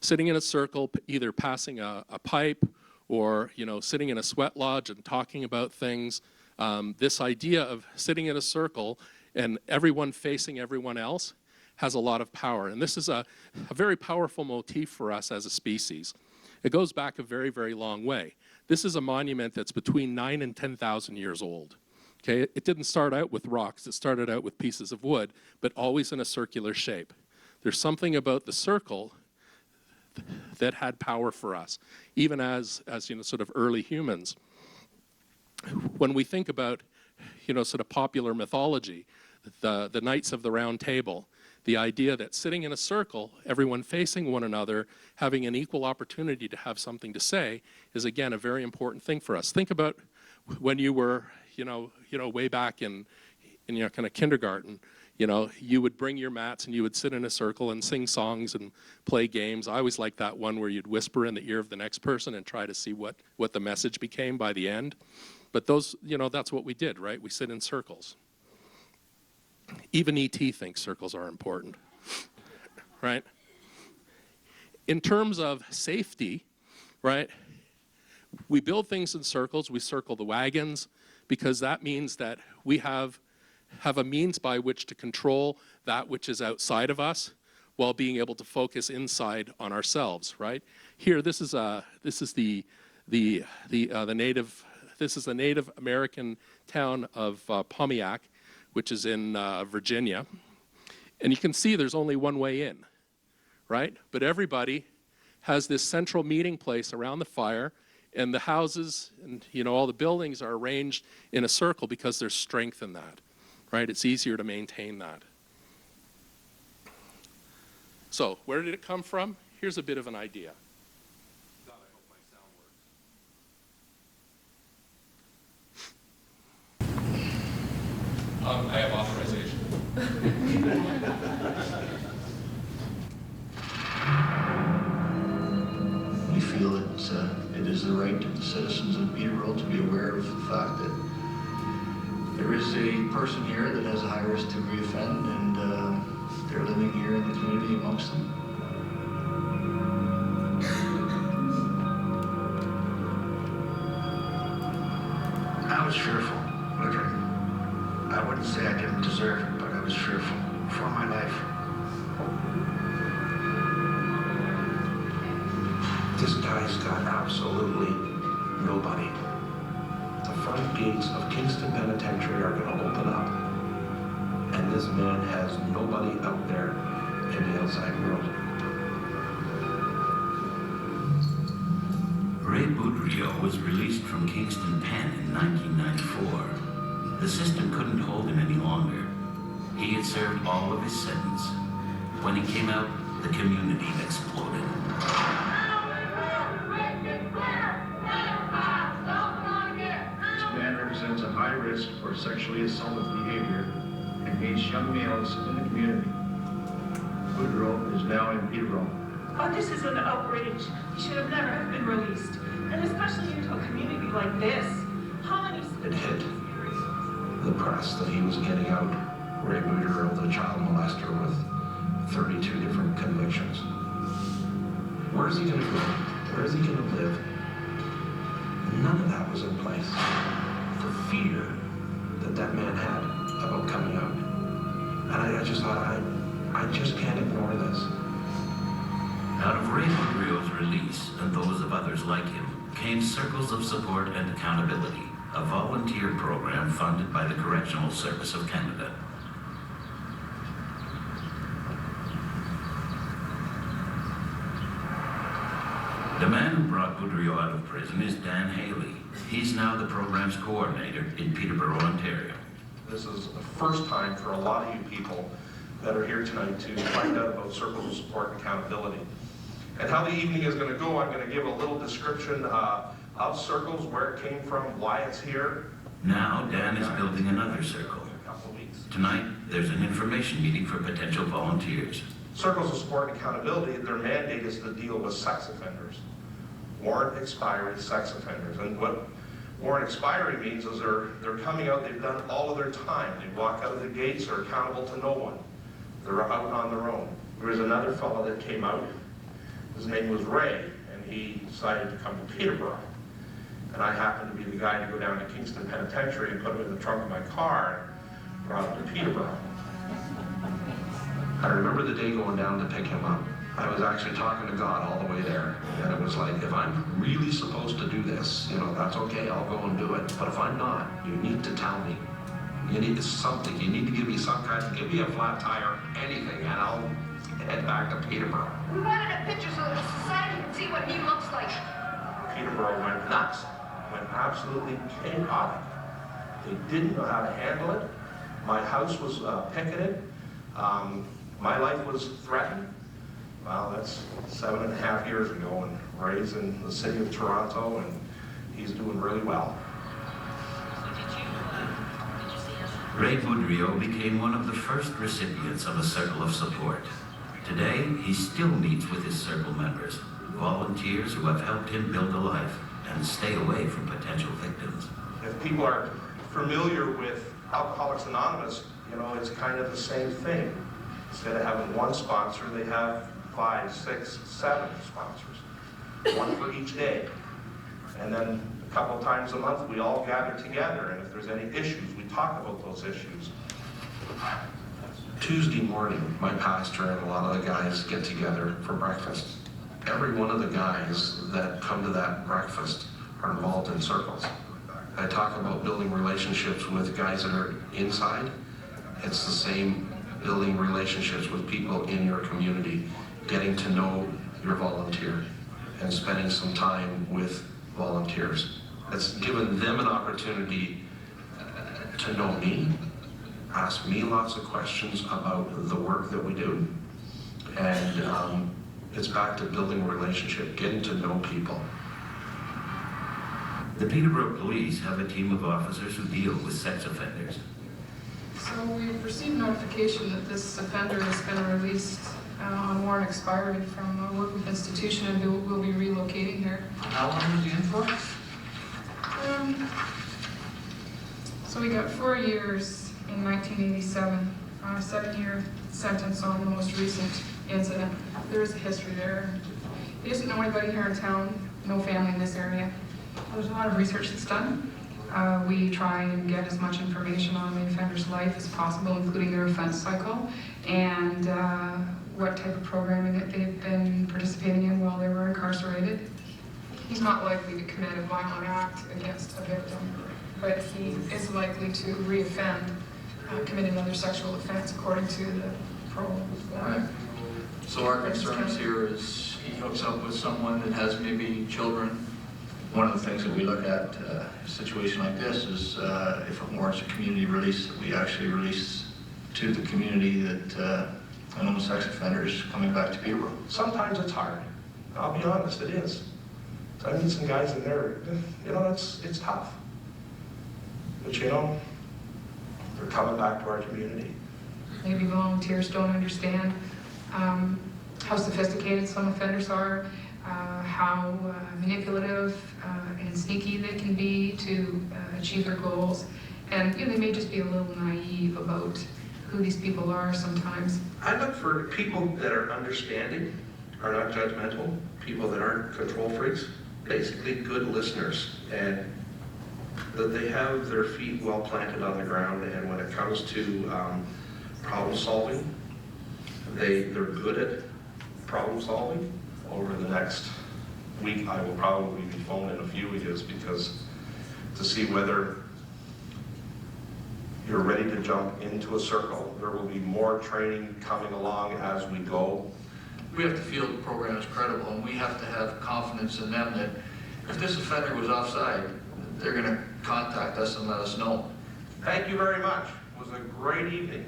Sitting in a circle, either passing a pipe or sitting in a sweat lodge and talking about things. This idea of sitting in a circle and everyone facing everyone else has a lot of power. And this is a very powerful motif for us as a species. It goes back a very, very long way. This is a monument that's between 9,000 and 10,000 years old. Okay, it didn't start out with rocks, it started out with pieces of wood, but always in a circular shape. There's something about the circle that had power for us, even as sort of early humans. When we think about, sort of popular mythology, the Knights of the Round Table, the idea that sitting in a circle, everyone facing one another, having an equal opportunity to have something to say is, again, a very important thing for us. Think about when you were, way back in kind of kindergarten. You would bring your mats and you would sit in a circle and sing songs and play games. I always liked that one where you'd whisper in the ear of the next person and try to see what the message became by the end. But those, that's what we did, right? We sit in circles. Even E.T. thinks circles are important, right? In terms of safety, right, we build things in circles. We circle the wagons because that means that we have a means by which to control that which is outside of us while being able to focus inside on ourselves, right? Here, this is the Native American town of Pontiac, which is in Virginia. And you can see there's only one way in, right? But everybody has this central meeting place around the fire, and the houses and all the buildings are arranged in a circle because there's strength in that, right? It's easier to maintain that. So where did it come from? Here's a bit of an idea. God, I hope my sound works. I have authorization. We feel that it is the right of the citizens of Peterborough to be aware of the fact that there is a person here that has a high risk to reoffend, and they're living here in the community amongst them. I was fearful, literally. I wouldn't say I didn't deserve it, but I was fearful for my life. This guy's got absolutely nobody. The front gates of Kingston Penitentiary are going to open up, and this man has nobody out there in the outside world. Ray Boudreau was released from Kingston Pen in 1994. The system couldn't hold him any longer. He had served all of his sentence. When he came out, the community exploded. This man represents a high risk for sexually assaultive behavior against young males in the community. Boudreau is now in Peterborough. Oh, this is an outrage. He should have never have been released. And especially into a community like this. How many... It hit the press that he was getting out Ray Boudreau, the child molester, with 32 different convictions. Where is he going to go? Where is he going to live? None of that was in place. The fear that man had about coming out. And I just thought, I just can't ignore this. Out of Ray Boudreau's release and those of others like him came Circles of Support and Accountability, a volunteer program funded by the Correctional Service of Canada. The man who brought Boudreau out of prison is Dan Haley. He's now the program's coordinator in Peterborough, Ontario. This is the first time for a lot of you people that are here tonight to find out about Circles of Support and Accountability. And how the evening is going to go, I'm going to give a little description of Circles, where it came from, why it's here. Now Dan is building another circle. In a couple of weeks. Tonight, there's an information meeting for potential volunteers. Circles of Support and Accountability, their mandate is to deal with sex offenders, warrant expiry sex offenders. And what warrant expiry means is they're coming out, they've done all of their time. They walk out of the gates, they're accountable to no one. They're out on their own. There was another fellow that came out, his name was Ray, and he decided to come to Peterborough. And I happened to be the guy to go down to Kingston Penitentiary and put him in the trunk of my car and brought him to Peterborough. I remember the day going down to pick him up. I was actually talking to God all the way there. And it was like, if I'm really supposed to do this, that's okay, I'll go and do it. But if I'm not, you need to tell me. You need something. You need to give me some kind of, give me a flat tire, anything, and I'll head back to Peterborough. We wanted a picture so that the society can see what he looks like. Peterborough went nuts, went absolutely chaotic. They didn't know how to handle it. My house was picketed. My life was threatened. Well, that's 7.5 years ago, and Ray's in the city of Toronto, and he's doing really well. Ray Boudreau became one of the first recipients of a circle of support. Today, he still meets with his circle members, volunteers who have helped him build a life and stay away from potential victims. If people are familiar with Alcoholics Anonymous, you know, it's kind of the same thing. Instead of having one sponsor, they have 5, 6, 7 sponsors, one for each day. And then a couple times a month, we all gather together, and if there's any issues, we talk about those issues. Tuesday morning, my pastor and a lot of the guys get together for breakfast. Every one of the guys that come to that breakfast are involved in circles. I talk about building relationships with guys that are inside. It's the same, building relationships with people in your community, getting to know your volunteer and spending some time with volunteers. It's given them an opportunity to know me, ask me lots of questions about the work that we do, and it's back to building a relationship, getting to know people. The Peterborough Police have a team of officers who deal with sex offenders. So we've received notification that this offender has been released on warrant expiry from a workgroup institution and will be relocating here. How long was he in for? So we got 4 years in 1987, a 7-year sentence on the most recent incident. There is a history there. He doesn't know anybody here in town, no family in this area. There's a lot of research that's done. We try and get as much information on the offender's life as possible, including their offense cycle, and what type of programming that they've been participating in while they were incarcerated. He's not likely to commit a violent act against a victim, but he is likely to reoffend, commit another sexual offense according to the parole. Right. So our concerns here is he hooks up with someone that has maybe children. One of the things that we look at a situation like this is if it warrants a community release, that we actually release to the community that known sex offenders coming back to Peterborough. Sometimes it's hard. I'll be honest, it is. I meet some guys in there, you know, it's tough. But you know, they're coming back to our community. Maybe volunteers don't understand how sophisticated some offenders are, how manipulative and sneaky they can be to achieve their goals. And you know, they may just be a little naive about who these people are sometimes. I look for people that are understanding, are not judgmental, people that aren't control freaks, basically good listeners, and that they have their feet well planted on the ground, and when it comes to problem solving, they're good at problem solving. Over the next week, I will probably be phoning a few of you because to see whether you're ready to jump into a circle. There will be more training coming along as we go. We have to feel the program is credible, and we have to have confidence in them that if this offender was offside, they're going to contact us and let us know. Thank you very much. It was a great evening.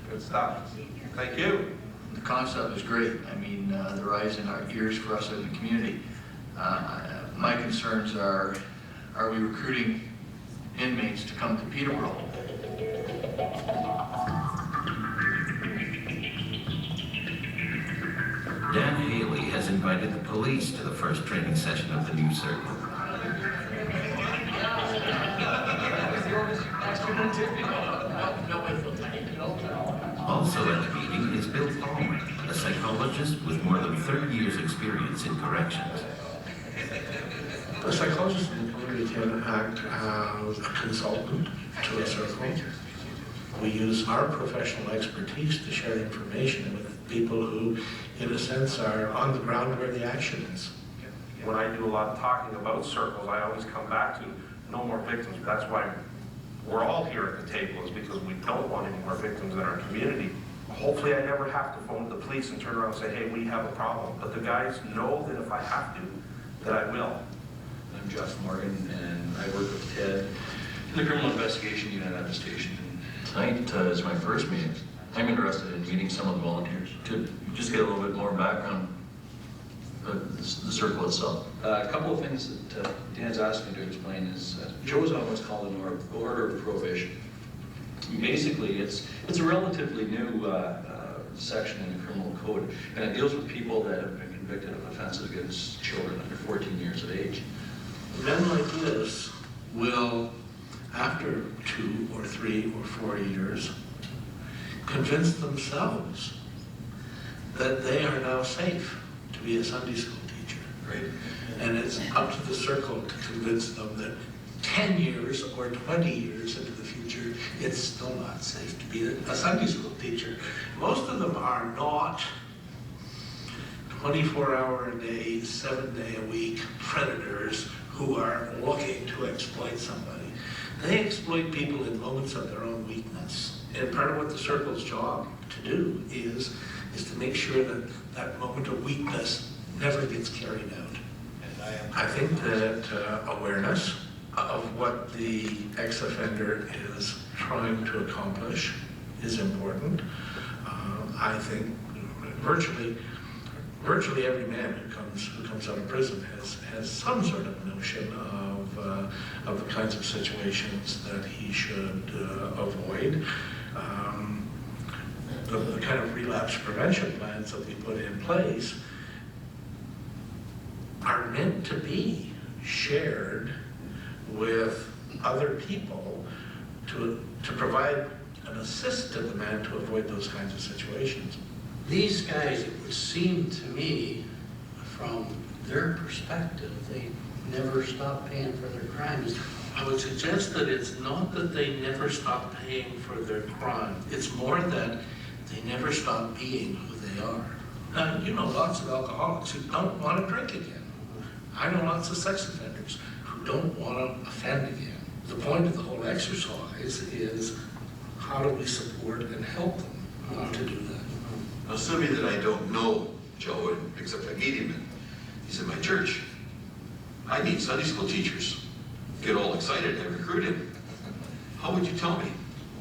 Good stuff. Thank you. The concept is great. I mean, they're eyes and our ears for us in the community. My concerns are we recruiting inmates to come to Peterborough? Dan Haley has invited the police to the first training session of the new circle. Also at the meeting is Bill Palmer, a psychologist with more than 30 years' experience in corrections. A psychologist in the community can act as a consultant to a circle. We use our professional expertise to share information with people who, in a sense, are on the ground where the action is. When I do a lot of talking about circles, I always come back to no more victims. That's why we're all here at the table, is because we don't want any more victims in our community. Hopefully I never have to phone the police and turn around and say, hey, we have a problem. But the guys know that if I have to, that I will. I'm Jeff Morgan, and I work with Ted in the criminal investigation unit at the station. Tonight is my first meeting I'm interested in meeting some of the volunteers to just get a little bit more background, the circle itself. A couple of things that Dan's asked me to explain is Joe's on what's called an order of probation. Basically, it's a relatively new section in the criminal code, and it deals with people that have been convicted of offenses against children under 14 years of age. Men like this will, after 2 or 3 or 4 years, convince themselves that they are now safe to be a Sunday school teacher. Right. And it's up to the circle to convince them that 10 years or 20 years into the future, it's still not safe to be a Sunday school teacher. Most of them are not 24-hour-a-day, 7-day-a-week predators who are looking to exploit somebody. They exploit people in moments of their own weakness. And part of what the circle's job to do is to make sure that that moment of weakness never gets carried out. And I think that awareness of what the ex-offender is trying to accomplish is important. I think virtually every man who comes out of prison has some sort of notion of the kinds of situations that he should avoid. The kind of relapse prevention plans that we put in place are meant to be shared with other people to provide an assist to the man to avoid those kinds of situations. These guys, it would seem to me, from their perspective, they never stop paying for their crimes. I would suggest that it's not that they never stop paying for their crime. It's more that they never stop being who they are. Now, you know lots of alcoholics who don't want to drink again. I know lots of sex offenders who don't want to offend again. The point of the whole exercise is how do we support and help them not to do that. Now, somebody that I don't know, Joe, except I meet him, he's in my church. I need Sunday school teachers. Get all excited and recruit him. How would you tell me?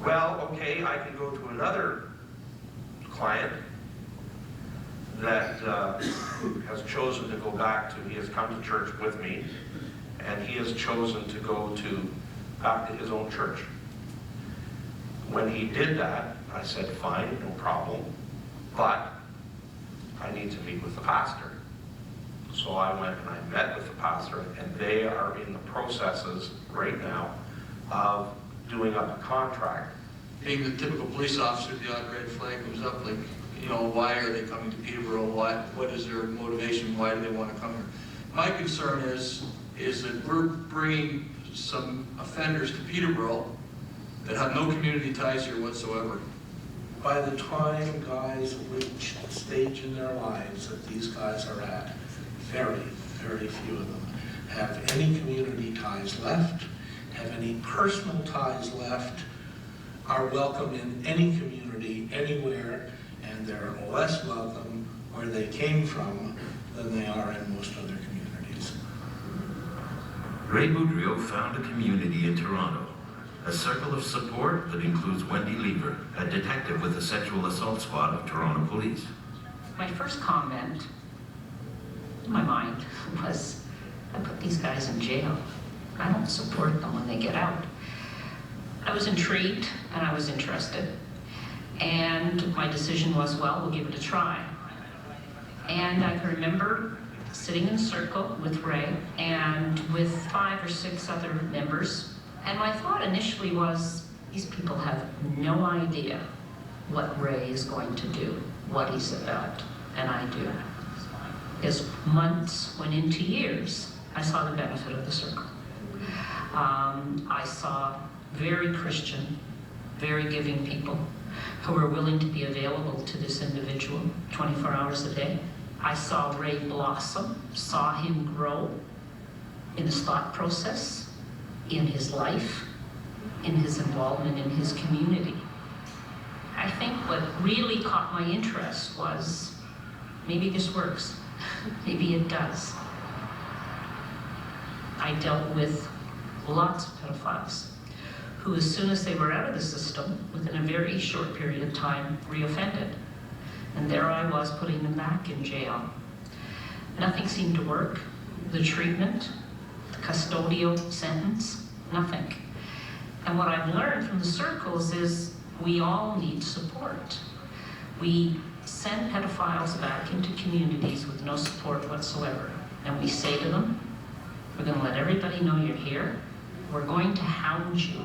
Well, okay, I can go to another client that has chosen to go back to, he has come to church with me, and he has chosen to go back to his own church. When he did that, I said, fine, no problem, but I need to meet with the pastor. So I went and I met with the pastor, and they are in the processes right now of doing up a contract. Being the typical police officer, the odd red flag goes up, like, you know, why are they coming to Peterborough? What is their motivation? Why do they want to come here? My concern is that we're bringing some offenders to Peterborough that have no community ties here whatsoever. By the time guys reach the stage in their lives that these guys are at, very, very few of them have any community ties left, have any personal ties left, are welcome in any community, anywhere, and they're less welcome where they came from than they are in most other communities. Ray Boudreau found a community in Toronto, a circle of support that includes Wendy Lever, a detective with the Sexual Assault Squad of Toronto Police. My first comment in my mind was, I put these guys in jail. I don't support them when they get out. I was intrigued and I was interested. And my decision was, well, we'll give it a try. And I can remember sitting in a circle with Ray and with 5 or 6 other members. And my thought initially was, these people have no idea what Ray is going to do, what he's about, and I do. As months went into years, I saw the benefit of the circle. I saw very Christian, very giving people who were willing to be available to this individual 24 hours a day. I saw Ray blossom, saw him grow in his thought process, in his life, in his involvement in his community. I think what really caught my interest was, maybe this works, maybe it does. I dealt with lots of pedophiles who, as soon as they were out of the system, within a very short period of time, reoffended. And there I was putting them back in jail. Nothing seemed to work. The treatment, the custodial sentence, nothing. And what I've learned from the circles is we all need support. We send pedophiles back into communities with no support whatsoever. And we say to them, we're going to let everybody know you're here. We're going to hound you.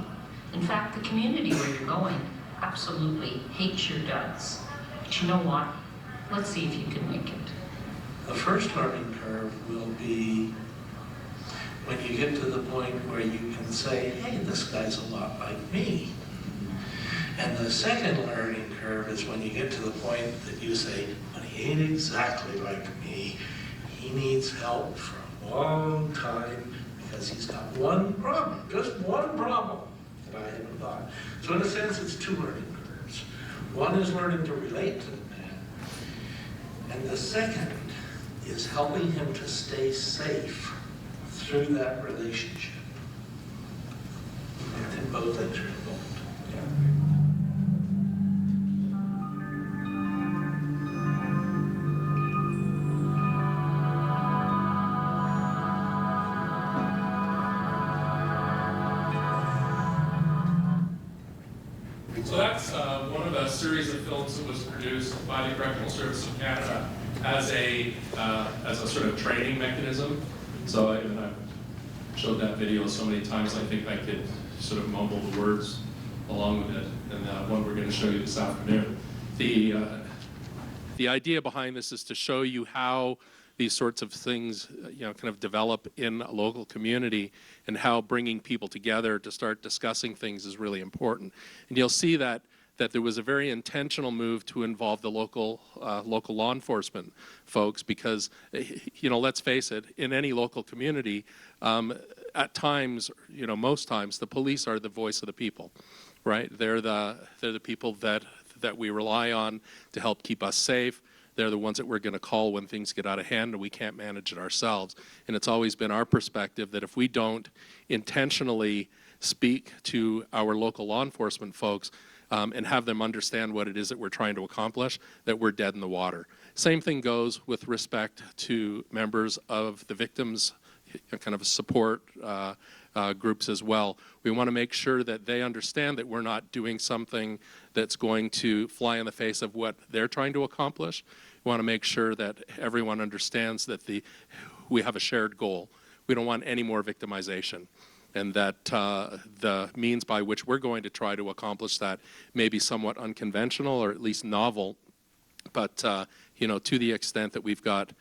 In fact, the community where you're going absolutely hates your guts. But you know what? Let's see if you can make it. The first learning curve will be when you get to the point where you can say, hey, this guy's a lot like me. And the second learning curve is when you get to the point that you say, but he ain't exactly like me. He needs help for a long time because he's got one problem, just one problem that I haven't thought. So in a sense, it's two learning curves. One is learning to relate to the man, and the second is helping him to stay safe through that relationship. I think both things are involved. So that's one of the series of films that was produced by the Correctional Service of Canada as a sort of training mechanism. So I've showed that video so many times I think I could sort of mumble the words along with it. And one we're going to show you this afternoon. The idea behind this is to show you how these sorts of things, kind of develop in a local community, and how bringing people together to start discussing things is really important. And you'll see that there was a very intentional move to involve the local law enforcement folks, because, let's face it, in any local community, at times, most times, the police are the voice of the people, right? They're the people that we rely on to help keep us safe. They're the ones that we're going to call when things get out of hand and we can't manage it ourselves. And it's always been our perspective that if we don't intentionally speak to our local law enforcement folks and have them understand what it is that we're trying to accomplish, that we're dead in the water. Same thing goes with respect to members of the victims kind of support groups as well. We want to make sure that they understand that we're not doing something that's going to fly in the face of what they're trying to accomplish. We want to make sure that everyone understands that we have a shared goal. We don't want any more victimization, and that the means by which we're going to try to accomplish that may be somewhat unconventional or at least novel, but to the extent that we've got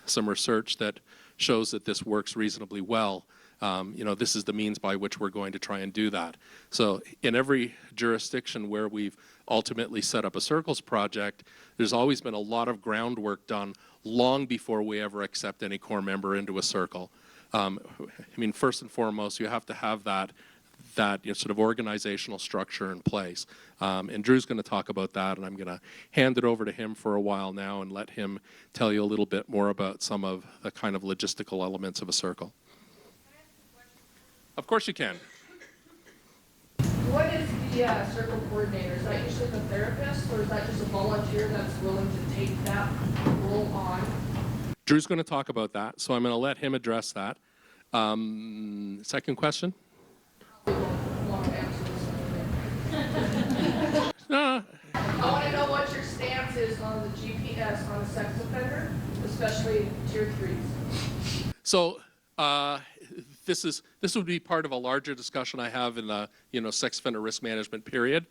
some research that shows that this works reasonably well, this is the means by which we're going to try and do that. So in every jurisdiction where we've ultimately set up a Circles project, there's always been a lot of groundwork done long before we ever accept any core member into a circle. First and foremost, you have to have that sort of organizational structure in place. And Drew's going to talk about that, and I'm going to hand it over to him for a while now and let him tell you a little bit more about some of the kind of logistical elements of a circle. Of course you can. What is the circle coordinator? Is that usually the therapist, or is that just a volunteer that's willing to take that role on? Drew's going to talk about that, so I'm going to let him address that. Second question? Long answers. No. I want to know what your stance is on the GPS on a sex offender, especially tier 3s. So this would be part of a larger discussion I have in the sex offender risk management period.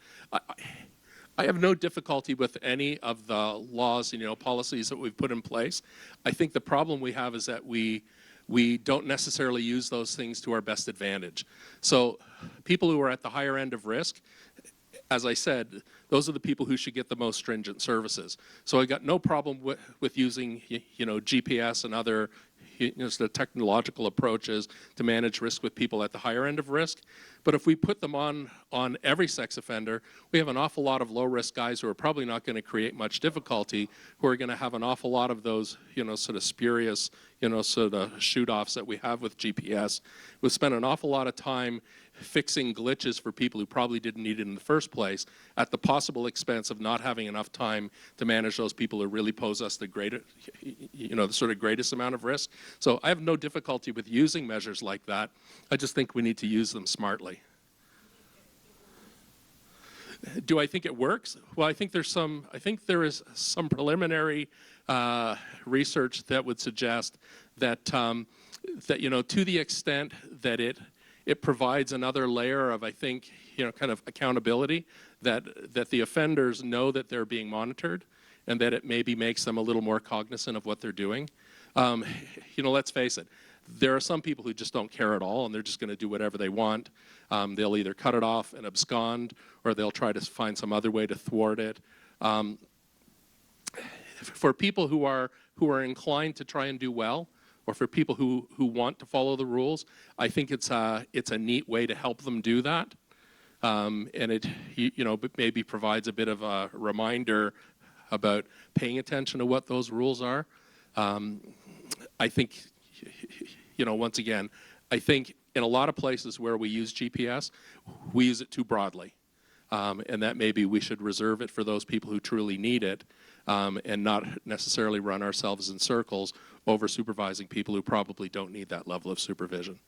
I have no difficulty with any of the laws and policies that we've put in place. I think the problem we have is that we don't necessarily use those things to our best advantage. So people who are at the higher end of risk, as I said, those are the people who should get the most stringent services. So I got no problem with using GPS and other the technological approaches to manage risk with people at the higher end of risk. But if we put them on every sex offender, we have an awful lot of low-risk guys who are probably not going to create much difficulty, who are going to have an awful lot of those, sort of spurious, sort of shoot-offs that we have with GPS. We spend an awful lot of time fixing glitches for people who probably didn't need it in the first place at the possible expense of not having enough time to manage those people who really pose us the greatest, the sort of greatest amount of risk. So I have no difficulty with using measures like that. I just think we need to use them smartly. Do I think it works? Well, I think there is some preliminary research that would suggest that to the extent that it provides another layer of, I think, kind of accountability, that the offenders know that they're being monitored, and that it maybe makes them a little more cognizant of what they're doing. Let's face it. There are some people who just don't care at all, and they're just going to do whatever they want. They'll either cut it off and abscond, or they'll try to find some other way to thwart it. For people who are inclined to try and do well, or for people who want to follow the rules, I think it's a neat way to help them do that. And it maybe provides a bit of a reminder about paying attention to what those rules are. I think, once again, I think in a lot of places where we use GPS, we use it too broadly. And that maybe we should reserve it for those people who truly need it, and not necessarily run ourselves in circles over supervising people who probably don't need that level of supervision.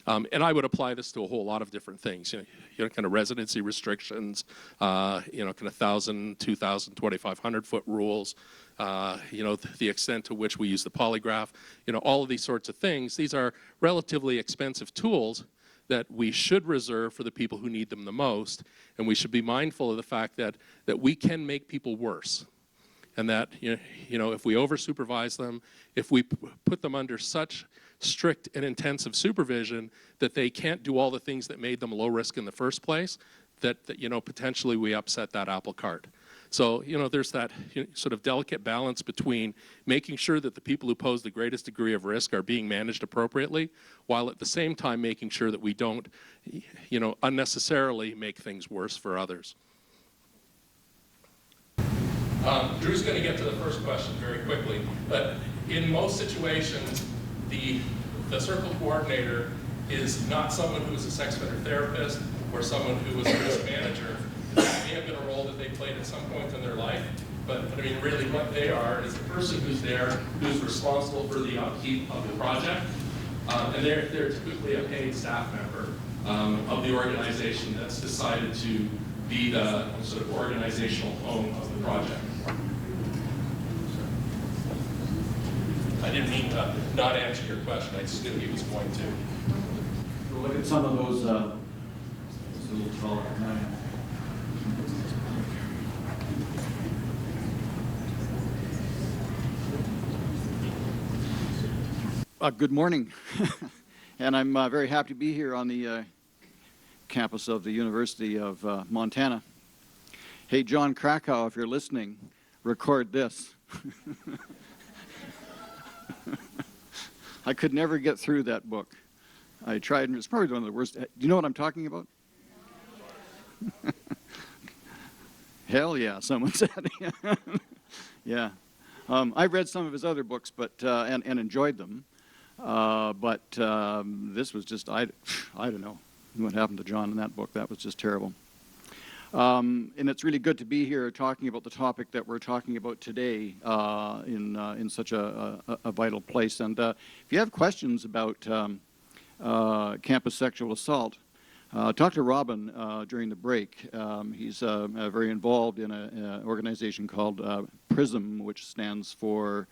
And I would apply this to a whole lot of different things, kind of residency restrictions, kind of 1,000, 2,000, 2,500 foot rules, the extent to which we use the polygraph, all of these sorts of things. These are relatively expensive tools that we should reserve for the people who need them the most, and we should be mindful of the fact that we can make people worse. And that, if we over-supervise them, if we put them under such strict and intensive supervision that they can't do all the things that made them low risk in the first place, that potentially we upset that apple cart. So, there's that sort of delicate balance between making sure that the people who pose the greatest degree of risk are being managed appropriately, while at the same time making sure that we don't, unnecessarily make things worse for others. Drew's going to get to the first question very quickly, but in most situations, the circle coordinator is not someone who is a sex offender therapist or someone who is a risk manager. That may have been a role that they played at some point in their life, but I mean, really what they are is the person who's there, who's responsible for the upkeep of the project, and they're typically a paid staff member of the organization that's decided to be the sort of organizational home of the project. I didn't mean to not answer your question. I just knew he was going to. We'll look at some of those. It's a little taller than I am. Good morning, and I'm very happy to be here on the campus of the University of Montana. Hey, John Krakow, if you're listening, record this. I could never get through that book. I tried, and it's probably one of the worst. Do you know what I'm talking about? Hell yeah, someone said. Yeah. I've read some of his other books, but and enjoyed them. This was just, I don't know what happened to John in that book. That was just terrible. And it's really good to be here talking about the topic that we're talking about today in such a vital place. And if you have questions about campus sexual assault, talk to Robin during the break. He's very involved in an organization called PRISM, which stands for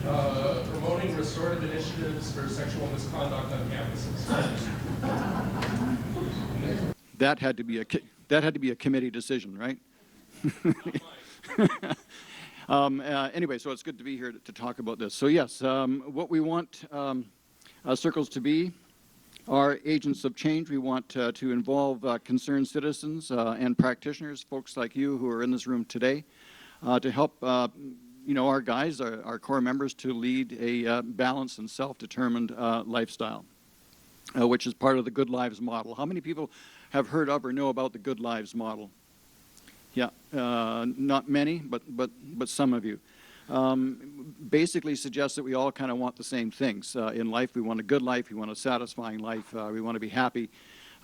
Promoting Restorative Initiatives for Sexual Misconduct on Campuses. That had to be a committee decision, right? Anyway, so it's good to be here to talk about this. So yes, what we want circles to be are agents of change. We want to involve concerned citizens and practitioners, folks like you who are in this room today, to help our guys, our core members, to lead a balanced and self-determined lifestyle, which is part of the Good Lives model. How many people have heard of or know about the Good Lives model? Yeah, not many, but some of you. Basically suggests that we all kind of want the same things in life. We want a good life, we want a satisfying life, we want to be happy,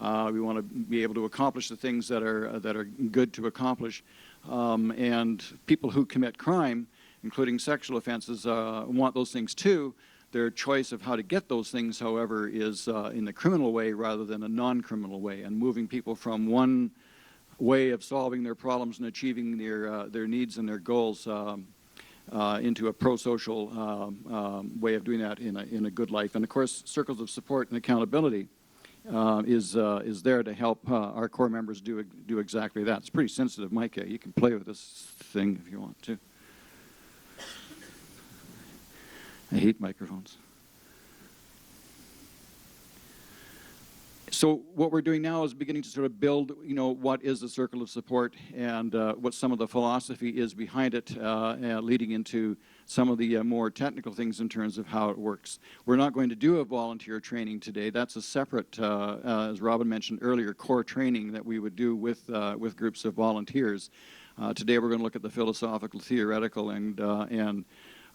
We want to be able to accomplish the things that are good to accomplish. And people who commit crime, including sexual offenses, want those things too. Their choice of how to get those things, however, is in the criminal way rather than a non-criminal way, and moving people from one way of solving their problems and achieving their needs and their goals into a pro-social way of doing that in a good life. And of course, circles of support and accountability is there to help our core members do exactly that. It's pretty sensitive, Micah. You can play with this thing if you want to. I hate microphones. So what we're doing now is beginning to sort of build, what is the circle of support and what some of the philosophy is behind it, leading into some of the more technical things in terms of how it works. We're not going to do a volunteer training today. That's a separate, as Robin mentioned earlier, core training that we would do with groups of volunteers. Today we're going to look at the philosophical, theoretical, and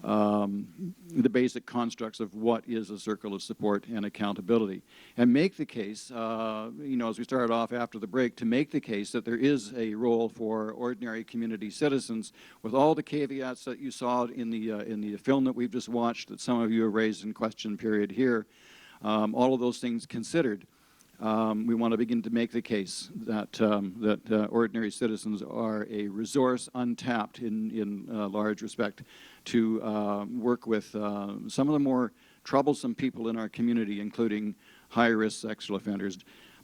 the basic constructs of what is a circle of support and accountability, and make the case, as we started off after the break, to make the case that there is a role for ordinary community citizens, with all the caveats that you saw in the film that we've just watched, that some of you have raised in question period here. All of those things considered, we want to begin to make the case that ordinary citizens are a resource untapped in large respect to work with some of the more troublesome people in our community, including high-risk sexual offenders.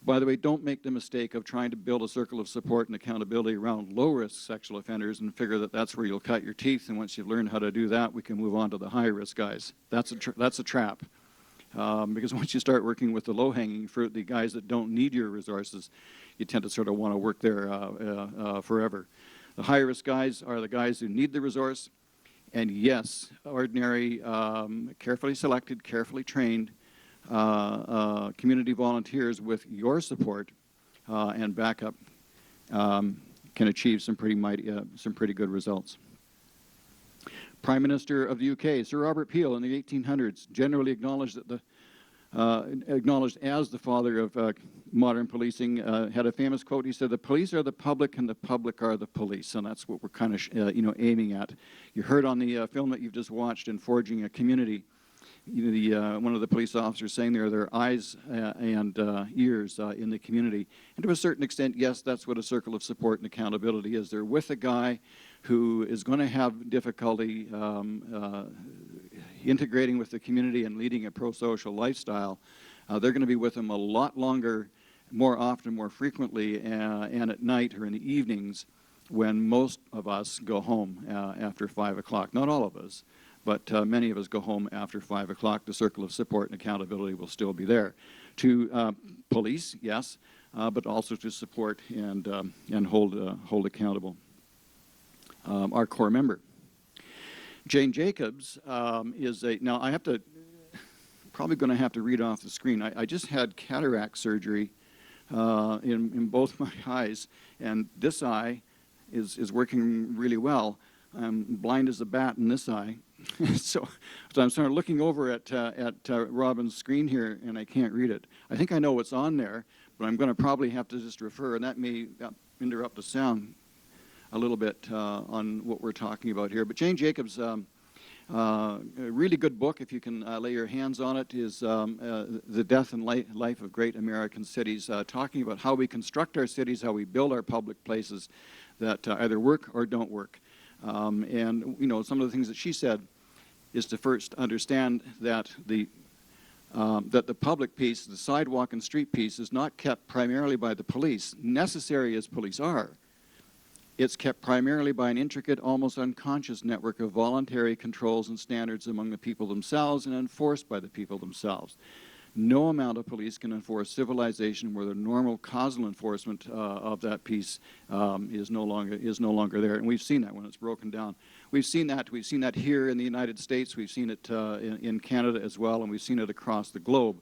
By the way, don't make the mistake of trying to build a circle of support and accountability around low-risk sexual offenders and figure that that's where you'll cut your teeth, and once you've learned how to do that, we can move on to the high-risk guys. That's a trap. Because once you start working with the low-hanging fruit, the guys that don't need your resources, you tend to sort of want to work there forever. The high-risk guys are the guys who need the resource, and yes, ordinary, carefully selected, carefully trained community volunteers with your support and backup can achieve some pretty good results. Prime Minister of the UK, Sir Robert Peel, in the 1800s, generally acknowledged as the father of modern policing, had a famous quote. He said, "The police are the public, and the public are the police," and that's what we're kind of aiming at. You heard on the film that you've just watched in Forging a Community, one of the police officers saying there are eyes and ears in the community, and to a certain extent, yes, that's what a circle of support and accountability is. They're with a guy who is going to have difficulty integrating with the community and leading a pro-social lifestyle. They're going to be with him a lot longer, more often, more frequently, and at night or in the evenings when most of us go home after 5 o'clock. Not all of us, but many of us go home after 5 o'clock. The circle of support and accountability will still be there. To police, yes, but also to support and hold accountable our core member. Jane Jacobs is now I have to, probably going to have to read off the screen. I just had cataract surgery in both my eyes, and this eye is working really well. I'm blind as a bat in this eye. so I'm sort of looking over at Robin's screen here, and I can't read it. I think I know what's on there, but I'm going to probably have to just refer, and that may interrupt the sound a little bit on what we're talking about here. But Jane Jacobs, a really good book, if you can lay your hands on it, is The Death and Life of Great American Cities, talking about how we construct our cities, how we build our public places that either work or don't work. And some of the things that she said is to first understand that the public piece, the sidewalk and street piece, is not kept primarily by the police, necessary as police are. It's kept primarily by an intricate, almost unconscious network of voluntary controls and standards among the people themselves and enforced by the people themselves. No amount of police can enforce civilization where the normal causal enforcement of that piece is no longer there. And we've seen that when it's broken down. We've seen that here in the United States. We've seen it in Canada as well, and we've seen it across the globe.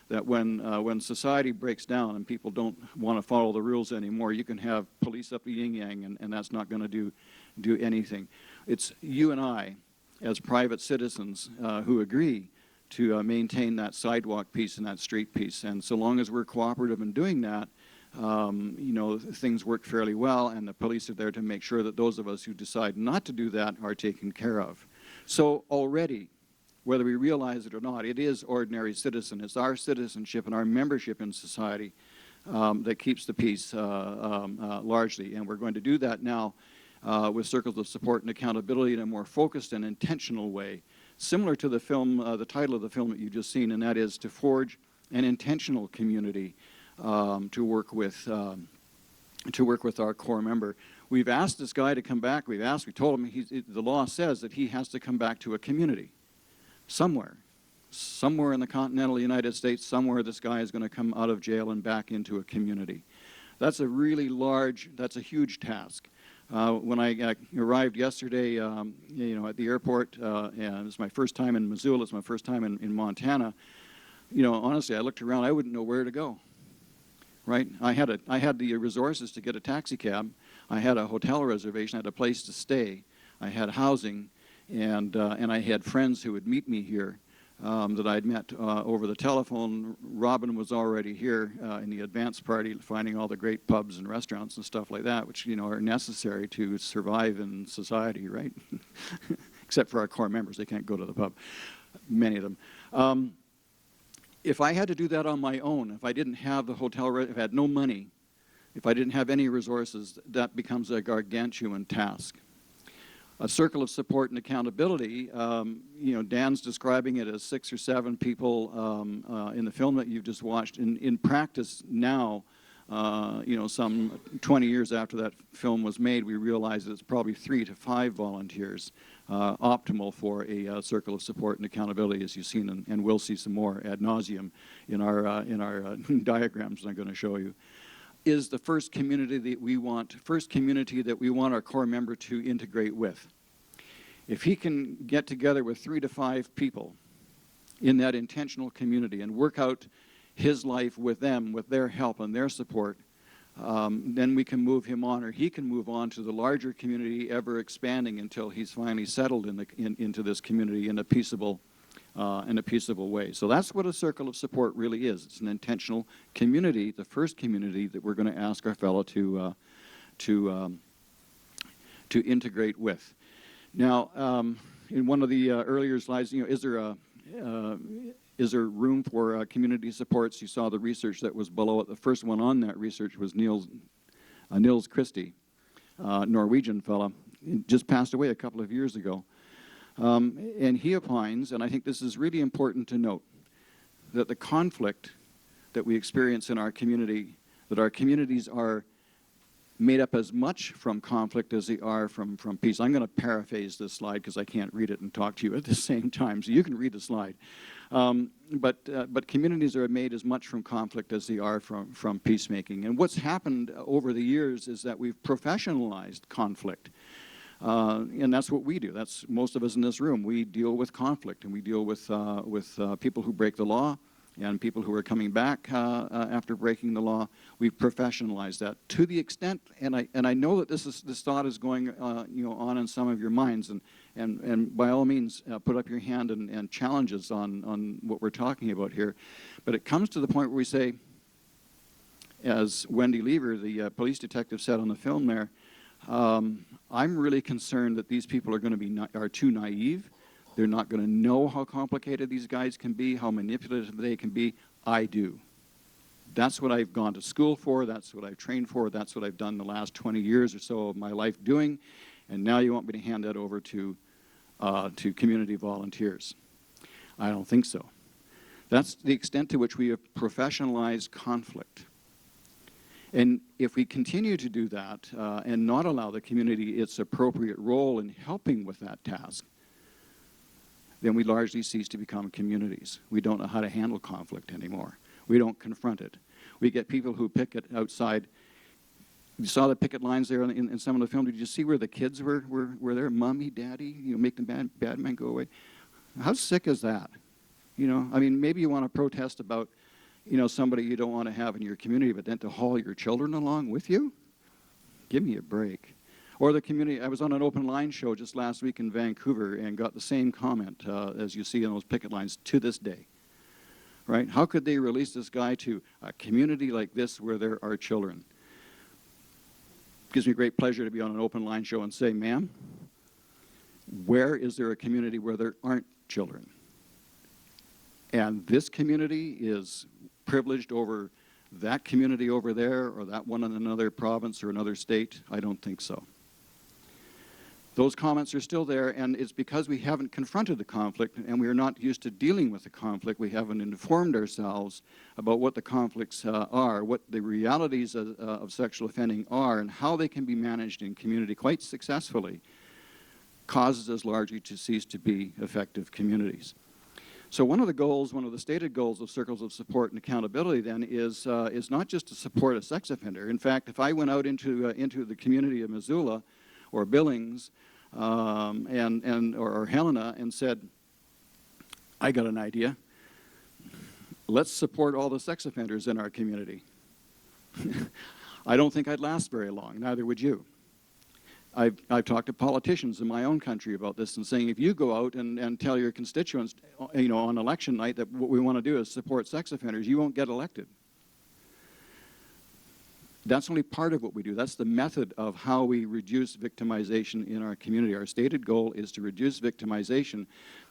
That when society breaks down and people don't want to follow the rules anymore, you can have police up the yin-yang, and that's not going to do anything. It's you and I, as private citizens who agree to maintain that sidewalk piece and that street piece. And so long as we're cooperative in doing that, you know, things work fairly well, and the police are there to make sure that those of us who decide not to do that are taken care of. So already, whether we realize it or not, it is ordinary citizen. It's our citizenship and our membership in society that keeps the peace largely. And we're going to do that now with Circles of Support and Accountability in a more focused and intentional way, similar to the film, the title of the film that you've just seen, and that is To Forge an Intentional Community to work with our core member. We've asked this guy to come back. We told him the law says that he has to come back to a community somewhere in the continental United States. Somewhere this guy is going to come out of jail and back into a community. That's a really large, that's a huge task. When I arrived yesterday, you know, at the airport, and it's my first time in Missoula, it's my first time in Montana, you know, honestly, I looked around, I wouldn't know where to go, right? I had the resources to get a taxi cab. I had a hotel reservation, I had a place to stay, I had housing, and I had friends who would meet me here that I'd met over the telephone. Robin was already here in the advance party, finding all the great pubs and restaurants and stuff like that, which, you know, are necessary to survive in society, right? Except for our core members, they can't go to the pub, many of them. If I had to do that on my own, if I didn't have the hotel, if I had no money, if I didn't have any resources, that becomes a gargantuan task. A circle of support and accountability, you know, Dan's describing it as 6 or 7 people in the film that you've just watched. In practice now, you know, some 20 years after that film was made, we realized that it's probably 3 to 5 volunteers optimal for a circle of support and accountability, as you've seen and will see some more ad nauseum in our diagrams that I'm going to show you. Is the first community that we want our core member to integrate with. If he can get together with 3 to 5 people in that intentional community and work out his life with them, with their help and their support, then we can move him on, or he can move on to the larger community, ever expanding until he's finally settled into this community in a peaceable way. So that's what a circle of support really is. It's an intentional community, the first community that we're going to ask our fellow to integrate with. Now, in one of the earlier slides, you know, is there room for community supports? You saw the research that was below it. The first one on that research was Nils Christie, Norwegian fella, he just passed away a couple of years ago. And he opines, and I think this is really important to note, that the conflict that we experience in our community, that our communities are made up as much from conflict as they are from peace. I'm going to paraphrase this slide because I can't read it and talk to you at the same time, so you can read the slide. But communities are made as much from conflict as they are from peacemaking. And what's happened over the years is that we've professionalized conflict. And that's what we do. That's most of us in this room. We deal with conflict, and we deal with people who break the law and people who are coming back after breaking the law. We've professionalized that to the extent, and I know that this thought is going you know, on in some of your minds, and by all means put up your hand and challenge us on what we're talking about here. But it comes to the point where we say, as Wendy Lever, the police detective, said on the film there, I'm really concerned that these people are going to be are too naive. They're not going to know how complicated these guys can be, how manipulative they can be. I do. That's what I've gone to school for. That's what I've trained for. That's what I've done the last 20 years or so of my life doing. And now you want me to hand that over to community volunteers. I don't think so. That's the extent to which we have professionalized conflict. And if we continue to do that and not allow the community its appropriate role in helping with that task, then we largely cease to become communities. We don't know how to handle conflict anymore. We don't confront it. We get people who picket outside. You saw the picket lines there in some of the film. Did you see where the kids were there? Mommy, daddy, you know, make the bad man go away. How sick is that? You know, I mean, maybe you want to protest about, you know, somebody you don't want to have in your community, but then to haul your children along with you? Give me a break. Or the community, I was on an open line show just last week in Vancouver and got the same comment as you see on those picket lines to this day. Right? How could they release this guy to a community like this where there are children? It gives me great pleasure to be on an open line show and say, ma'am, where is there a community where there aren't children? And this community is privileged over that community over there or that one in another province or another state? I don't think so. Those comments are still there, and it's because we haven't confronted the conflict and we are not used to dealing with the conflict. We haven't informed ourselves about what the conflicts are, what the realities of sexual offending are, and how they can be managed in community quite successfully, causes us largely to cease to be effective communities. So one of the goals, one of the stated goals of Circles of Support and Accountability then is not just to support a sex offender. In fact, if I went out into the community of Missoula or Billings or Helena and said, I got an idea, let's support all the sex offenders in our community. I don't think I'd last very long, neither would you. I've talked to politicians in my own country about this and saying, if you go out and tell your constituents, you know, on election night that what we want to do is support sex offenders, you won't get elected. That's only part of what we do. That's the method of how we reduce victimization in our community. Our stated goal is to reduce victimization,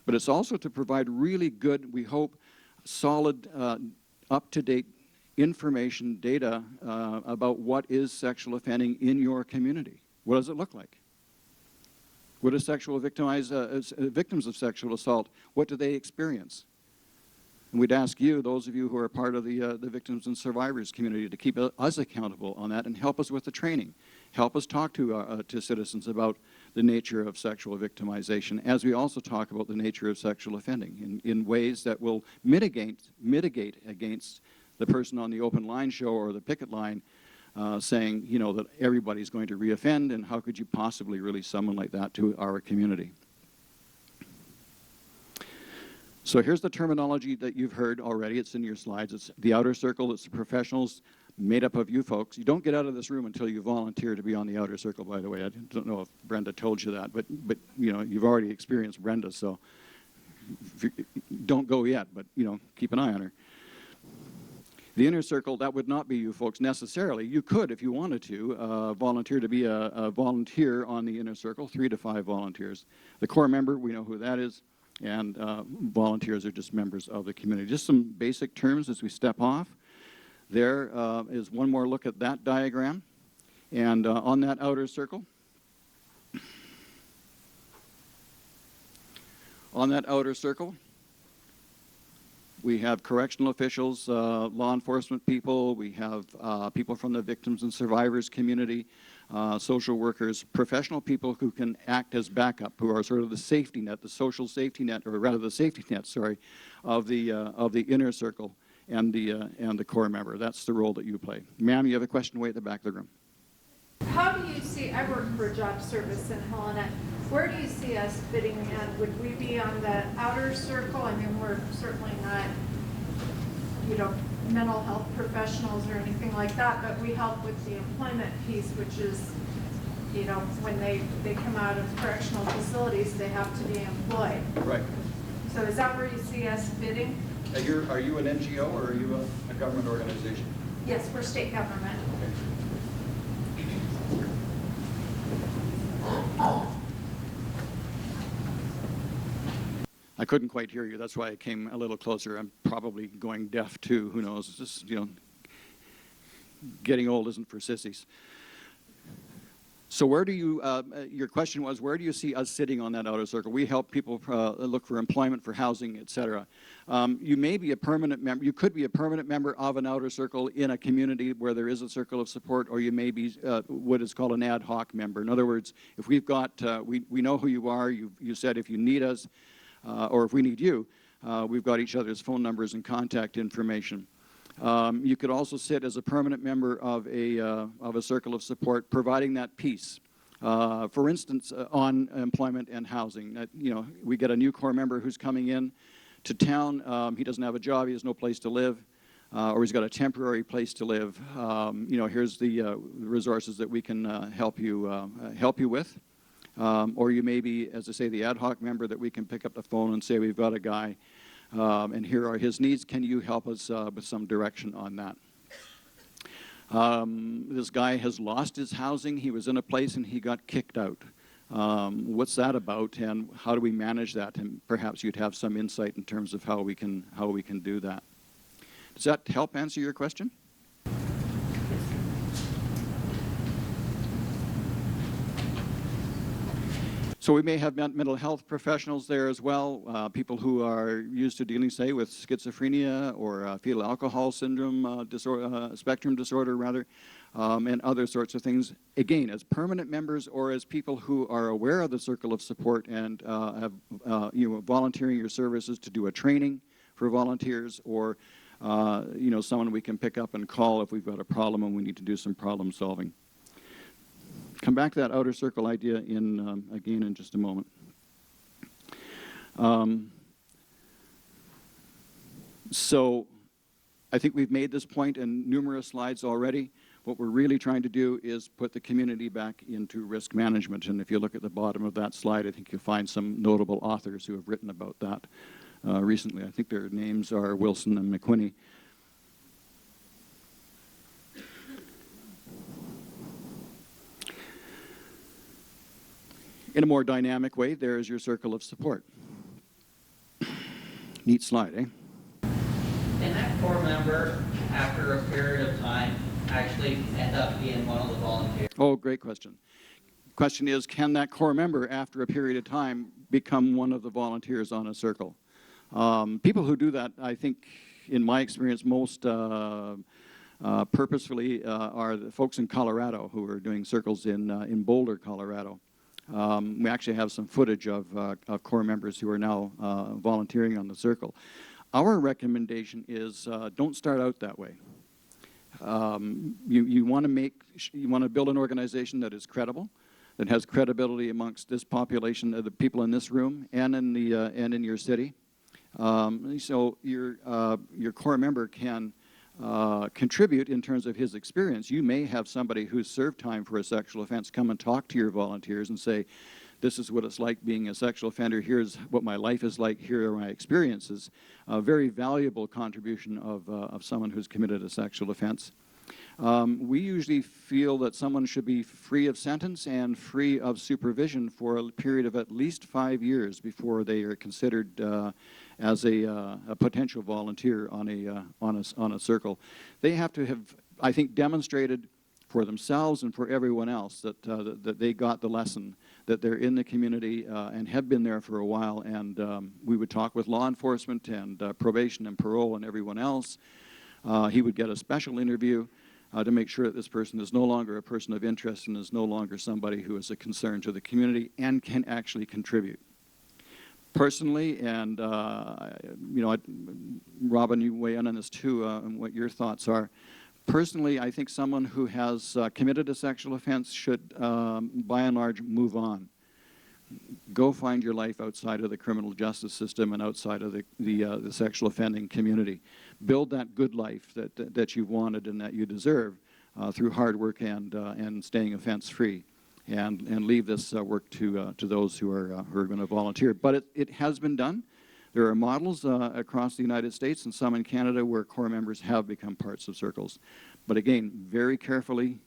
but it's also to provide really good, we hope, solid, up-to-date information, data about what is sexual offending in your community. What does it look like? What do victims of sexual assault, what do they experience? And we'd ask you, those of you who are part of the victims and survivors community, to keep us accountable on that and help us with the training. Help us talk to citizens about the nature of sexual victimization, as we also talk about the nature of sexual offending in ways that will mitigate against the person on the open line show or the picket line saying, you know, that everybody's going to reoffend, and how could you possibly release someone like that to our community? So here's the terminology that you've heard already. It's in your slides. It's the outer circle. It's the professionals made up of you folks. You don't get out of this room until you volunteer to be on the outer circle, by the way. I don't know if Brenda told you that, but you know, you've already experienced Brenda, so don't go yet, but you know, keep an eye on her. The inner circle, that would not be you folks necessarily. You could, if you wanted to, volunteer to be a volunteer on the inner circle, 3 to 5 volunteers. The core member, we know who that is, and volunteers are just members of the community. Just some basic terms as we step off. There is one more look at that diagram. And on that outer circle, we have correctional officials, law enforcement people, we have people from the victims and survivors community, social workers, professional people who can act as backup, who are sort of the safety net, the social safety net, or rather the safety net, sorry, of the inner circle and the core member. That's the role that you play. Ma'am, you have a question way at the back of the room. How do you see, I work for a job service in Helena, where do you see us fitting in? Would we be on the outer circle? I mean, we're certainly not, you know, mental health professionals or anything like that, but we help with the employment piece, which is, you know, when they come out of correctional facilities, they have to be employed. Right. So is that where you see us fitting? Are you an NGO or are you a government organization? Yes, we're state government. I couldn't quite hear you. That's why I came a little closer. I'm probably going deaf too. Who knows? It's just, you know, getting old isn't for sissies. So where do you, your question was, where do you see us sitting on that outer circle? We help people look for employment, for housing, etc. You may be a permanent member, you could be a permanent member of an outer circle in a community where there is a circle of support, or you may be what is called an ad hoc member. In other words, if we've got, we know who you are, you said if you need us, or if we need you, we've got each other's phone numbers and contact information. You could also sit as a permanent member of a circle of support, providing that piece. For instance, on employment and housing. You know, we get a new core member who's coming in to town. He doesn't have a job. He has no place to live. or he's got a temporary place to live, here's the resources that we can help you with. Or you may be, as I say, the ad hoc member that we can pick up the phone and say, we've got a guy, and here are his needs. Can you help us with some direction on that? This guy has lost his housing. He was in a place and he got kicked out. What's that about, and how do we manage that? And perhaps you'd have some insight in terms of how we can do that. Does that help answer your question? So we may have mental health professionals there as well, people who are used to dealing, say, with schizophrenia or fetal alcohol syndrome spectrum disorder, rather, and other sorts of things. Again, as permanent members or as people who are aware of the circle of support and have volunteering your services to do a training for volunteers, or someone we can pick up and call if we've got a problem and we need to do some problem solving. Come back to that outer circle idea again in just a moment. So I think we've made this point in numerous slides already. What we're really trying to do is put the community back into risk management. And if you look at the bottom of that slide, I think you'll find some notable authors who have written about that recently. I think their names are Wilson and McQuinney. In a more dynamic way, there is your circle of support. Neat slide, eh? Can that core member, after a period of time, actually end up being one of the volunteers? Oh, great question. Question is, can that core member, after a period of time, become one of the volunteers on a circle? People who do that, I think, in my experience, most purposefully are the folks in Colorado who are doing circles in Boulder, Colorado. We actually have some footage of core members who are now volunteering on the circle. Our recommendation is don't start out that way. You want to build an organization that is credible, that has credibility amongst this population, the people in this room, and in your city. So your core member can contribute in terms of his experience. You may have somebody who's served time for a sexual offense come and talk to your volunteers and say, this is what it's like being a sexual offender, here's what my life is like, here are my experiences. A very valuable contribution of someone who's committed a sexual offense. We usually feel that someone should be free of sentence and free of supervision for a period of at least 5 years before they are considered as a potential volunteer on a circle. They have to have, I think, demonstrated for themselves and for everyone else that they got the lesson, that they're in the community and have been there for a while. And we would talk with law enforcement and probation and parole and everyone else. He would get a special interview to make sure that this person is no longer a person of interest and is no longer somebody who is a concern to the community and can actually contribute. Personally, and Robin, you weigh in on this too, and what your thoughts are. Personally, I think someone who has committed a sexual offense should, by and large, move on. Go find your life outside of the criminal justice system and outside of the sexual offending community. Build that good life that you've wanted and that you deserve through hard work and staying offense-free. And leave this work to those who are going to volunteer. But it has been done. There are models across the United States and some in Canada where core members have become parts of circles. But again, very carefully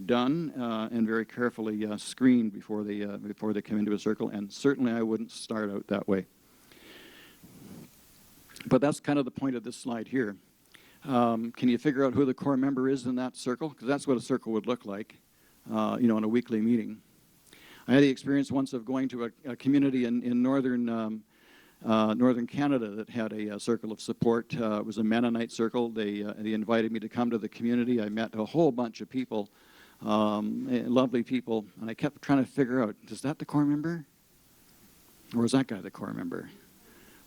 done and very carefully screened before they come into a circle. And certainly I wouldn't start out that way. But that's kind of the point of this slide here. Can you figure out who the core member is in that circle? Because that's what a circle would look like. In a weekly meeting. I had the experience once of going to a community in northern Canada that had a circle of support. It was a Mennonite circle. They invited me to come to the community. I met a whole bunch of people, lovely people, and I kept trying to figure out, is that the core member? Or is that guy the core member?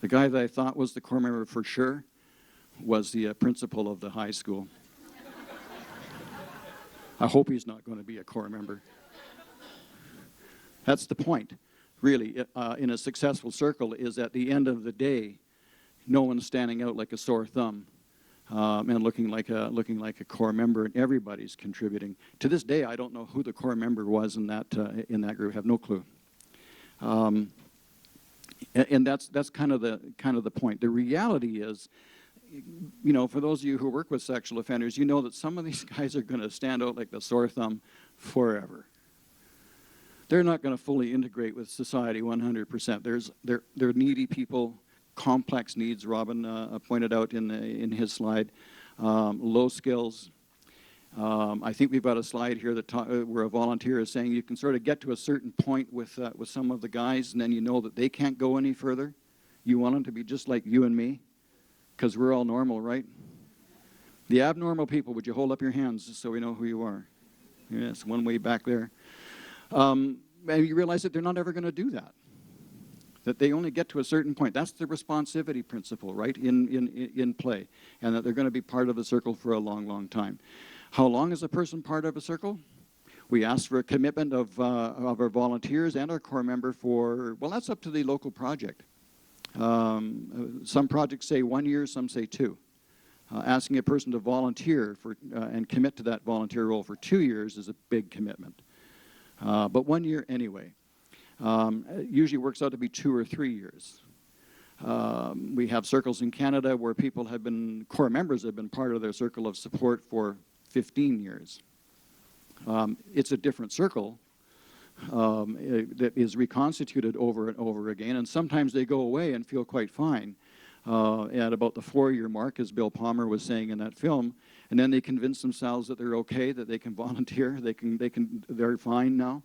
The guy that I thought was the core member for sure was the principal of the high school. I hope he's not going to be a core member. That's the point, really, in a successful circle, is at the end of the day, no one's standing out like a sore thumb. and looking like a core member, and everybody's contributing. To this day, I don't know who the core member was in that group. I have no clue. And that's kind of the point. The reality is, you know, for those of you who work with sexual offenders, you know that some of these guys are going to stand out like the sore thumb forever. They're not going to fully integrate with society 100%. They're needy people, complex needs. Robin pointed out in his slide, low skills. I think we've got a slide here that where a volunteer is saying you can sort of get to a certain point with some of the guys, and then you know that they can't go any further. You want them to be just like you and me, because we're all normal, right? The abnormal people, would you hold up your hands just so we know who you are? Yes, one way back there. And you realize that they're not ever going to do that. That they only get to a certain point. That's the responsivity principle, right, in play. And that they're going to be part of a circle for a long, long time. How long is a person part of a circle? We ask for a commitment of our volunteers and our core member for, well, that's up to the local project. Some projects say 1 year, some say 2. Asking a person to volunteer for and commit to that volunteer role for 2 years is a big commitment. But 1 year anyway. It usually works out to be 2 or 3 years. We have circles in Canada where people have been, core members have been part of their circle of support for 15 years. It's a different circle that is reconstituted over and over again, and sometimes they go away and feel quite fine at about the 4-year mark, as Bill Palmer was saying in that film, and then they convince themselves that they're okay, that they can volunteer, they're fine now.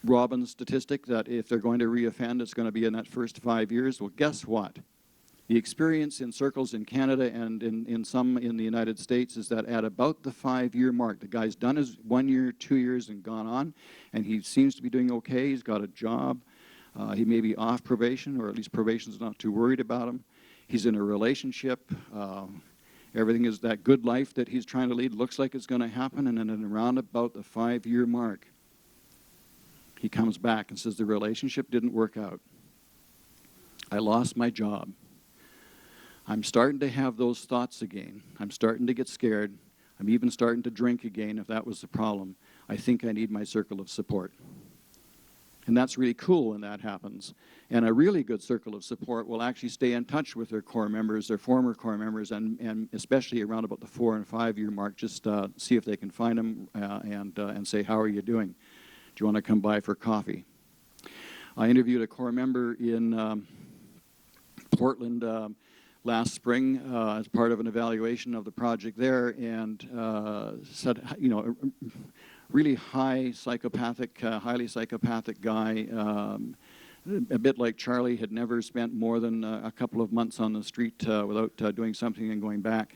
Robin's statistic that if they're going to reoffend, it's going to be in that first 5 years. Well, guess what? The experience in circles in Canada and in some in the United States is that at about the 5-year mark, the guy's done his 1 year, 2 years, and gone on, and he seems to be doing okay. He's got a job. He may be off probation, or at least probation's not too worried about him. He's in a relationship. Everything is that good life that he's trying to lead looks like it's going to happen, and then around about the 5-year mark, he comes back and says the relationship didn't work out. I lost my job. I'm starting to have those thoughts again. I'm starting to get scared. I'm even starting to drink again, if that was the problem. I think I need my circle of support. And that's really cool when that happens. And a really good circle of support will actually stay in touch with their core members, their former core members, and especially around about the 4 and 5 year mark, just see if they can find them and say, how are you doing? Do you want to come by for coffee? I interviewed a core member in Portland last spring as part of an evaluation of the project there, and said, you know, really highly psychopathic guy, a bit like Charlie, had never spent more than a couple of months on the street without doing something and going back.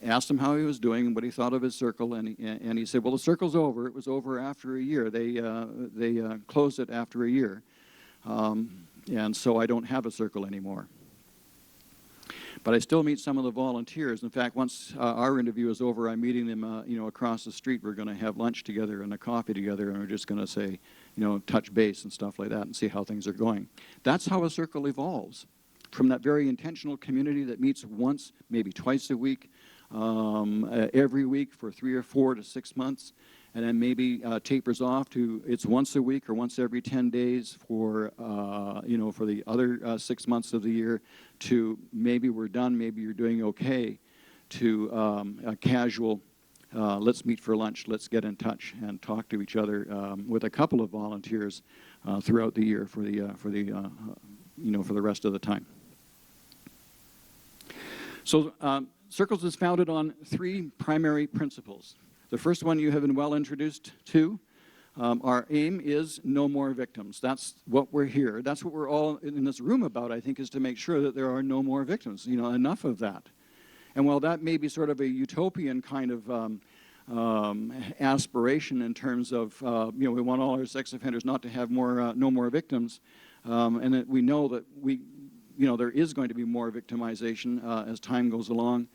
Asked him how he was doing and what he thought of his circle, and he said, well, the circle's over. It was over after a year. They closed it after a year, and so I don't have a circle anymore. But I still meet some of the volunteers. In fact, once our interview is over, I'm meeting them, you know, across the street. We're going to have lunch together and a coffee together, and we're just going to say, you know, touch base and stuff like that and see how things are going. That's how a circle evolves, from that very intentional community that meets once, maybe twice a week, every week for 3 or 4 to 6 months, and then maybe tapers off to it's once a week or once every 10 days for, you know, for the other 6 months of the year, to maybe we're done, maybe you're doing okay, to a casual, let's meet for lunch, let's get in touch and talk to each other with a couple of volunteers throughout the year for the you know, for the rest of the time. So Circles is founded on 3 primary principles. The first one you have been well introduced to. Our aim is no more victims. That's what we're here. That's what we're all in this room about, I think, is to make sure that there are no more victims. You know, enough of that. And while that may be sort of a utopian kind of aspiration in terms of, you know, we want all our sex offenders not to have more, no more victims, and that we know that you know, there is going to be more victimization as time goes along.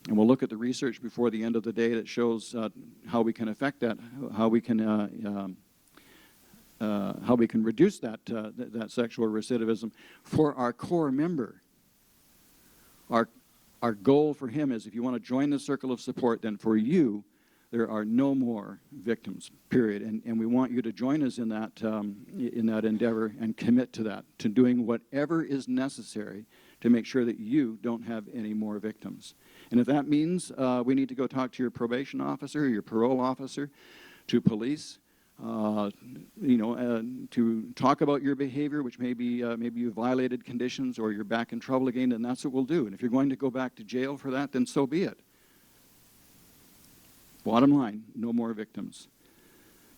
And we'll look at the research before the end of the day that shows how we can affect that, how we can reduce that, that sexual recidivism. For our core member, Our goal for him is if you want to join the circle of support, then for you, there are no more victims, period. And we want you to join us in that endeavor and commit to that, to doing whatever is necessary to make sure that you don't have any more victims. And if that means we need to go talk to your probation officer, your parole officer, to police, to talk about your behavior, which maybe you violated conditions or you're back in trouble again, then that's what we'll do. And if you're going to go back to jail for that, then so be it. Bottom line, no more victims.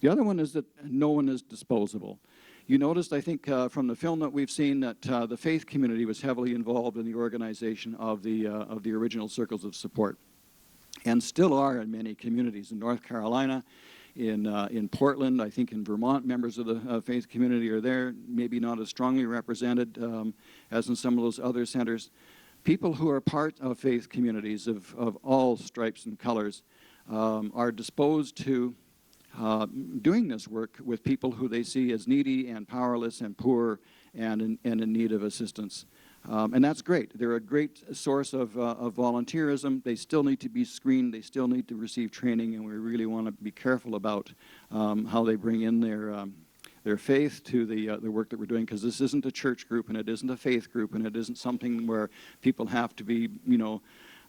The other one is that no one is disposable. You noticed, I think, from the film that we've seen that the faith community was heavily involved in the organization of the original circles of support, and still are in many communities. In North Carolina, in Portland, I think in Vermont, members of the faith community are there, maybe not as strongly represented as in some of those other centers. People who are part of faith communities of all stripes and colors are disposed to doing this work with people who they see as needy and powerless and poor and in need of assistance. And that's great. They're a great source of volunteerism. They still need to be screened. They still need to receive training, and we really want to be careful about how they bring in their faith to the work that we're doing, because this isn't a church group, and it isn't a faith group, and it isn't something where people have to be,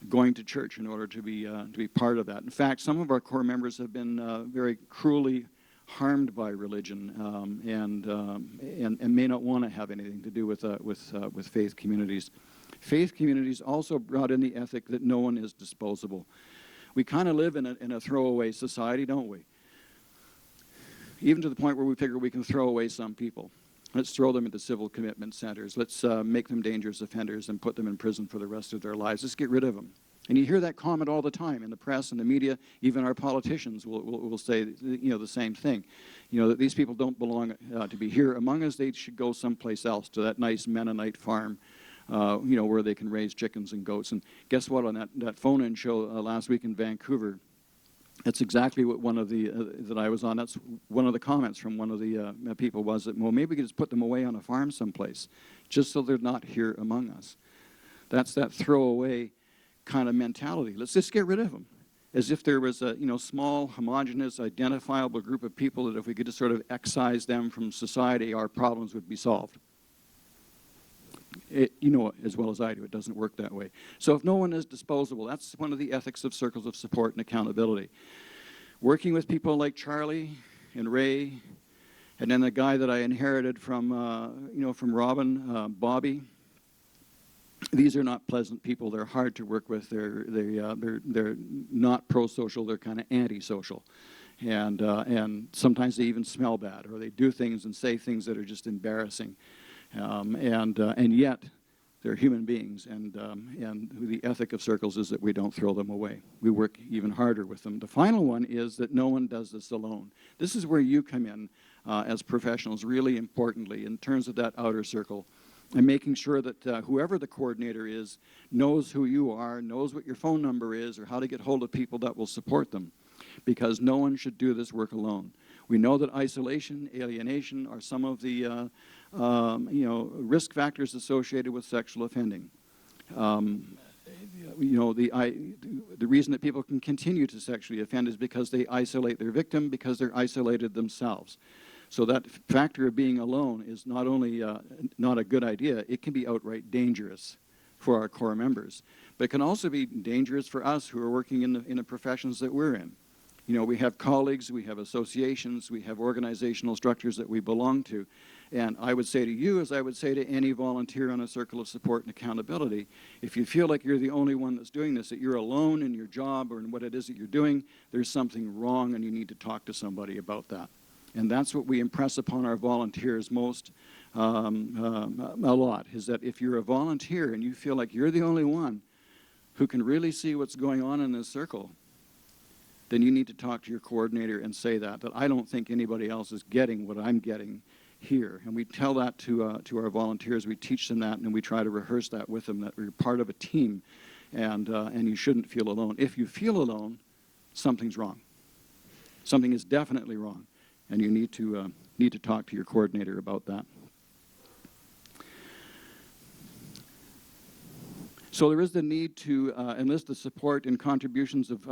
going to church in order to be part of that. In fact, some of our core members have been very cruelly harmed by religion and may not want to have anything to do with faith communities. Faith communities also brought in the ethic that no one is disposable. We kind of live in a throwaway society, don't we? Even to the point where we figure we can throw away some people. Let's throw them into civil commitment centers. Let's make them dangerous offenders and put them in prison for the rest of their lives. Let's get rid of them. And you hear that comment all the time in the press and the media. Even our politicians will say, the same thing. That these people don't belong to be here among us. They should go someplace else, to that nice Mennonite farm, where they can raise chickens and goats. And guess what? On that phone-in show last week in Vancouver, that's exactly what one of the that I was on. That's one of the comments from one of the people was that, well, maybe we could just put them away on a farm someplace, just so they're not here among us. That's that throwaway kind of mentality. Let's just get rid of them, as if there was a small, homogeneous, identifiable group of people that if we could just sort of excise them from society, our problems would be solved. As well as I do, it doesn't work that way. So if no one is disposable, that's one of the ethics of circles of support and accountability. Working with people like Charlie and Ray, and then the guy that I inherited from Robin, Bobby. These are not pleasant people. They're hard to work with. They're not pro-social. They're kind of anti-social, and sometimes they even smell bad, or they do things and say things that are just embarrassing. And yet, they're human beings, and the ethic of circles is that we don't throw them away. We work even harder with them. The final one is that no one does this alone. This is where you come in as professionals, really importantly, in terms of that outer circle, and making sure that whoever the coordinator is knows who you are, knows what your phone number is, or how to get hold of people that will support them, because no one should do this work alone. We know that isolation, alienation are some of the risk factors associated with sexual offending. The reason that people can continue to sexually offend is because they isolate their victim, because they're isolated themselves. So that factor of being alone is not only not a good idea, it can be outright dangerous for our core members. But it can also be dangerous for us who are working in the professions that we're in. We have colleagues, we have associations, we have organizational structures that we belong to. And I would say to you, as I would say to any volunteer on a circle of support and accountability, if you feel like you're the only one that's doing this, that you're alone in your job or in what it is that you're doing, there's something wrong and you need to talk to somebody about that. And that's what we impress upon our volunteers most a lot, is that if you're a volunteer and you feel like you're the only one who can really see what's going on in this circle, then you need to talk to your coordinator and say that I don't think anybody else is getting what I'm getting here. And we tell that to our volunteers. We teach them that, and we try to rehearse that with them, that we're part of a team, and you shouldn't feel alone. If you feel alone, something's wrong. Something is definitely wrong, and you need to talk to your coordinator about that. So there is the need to enlist the support and contributions of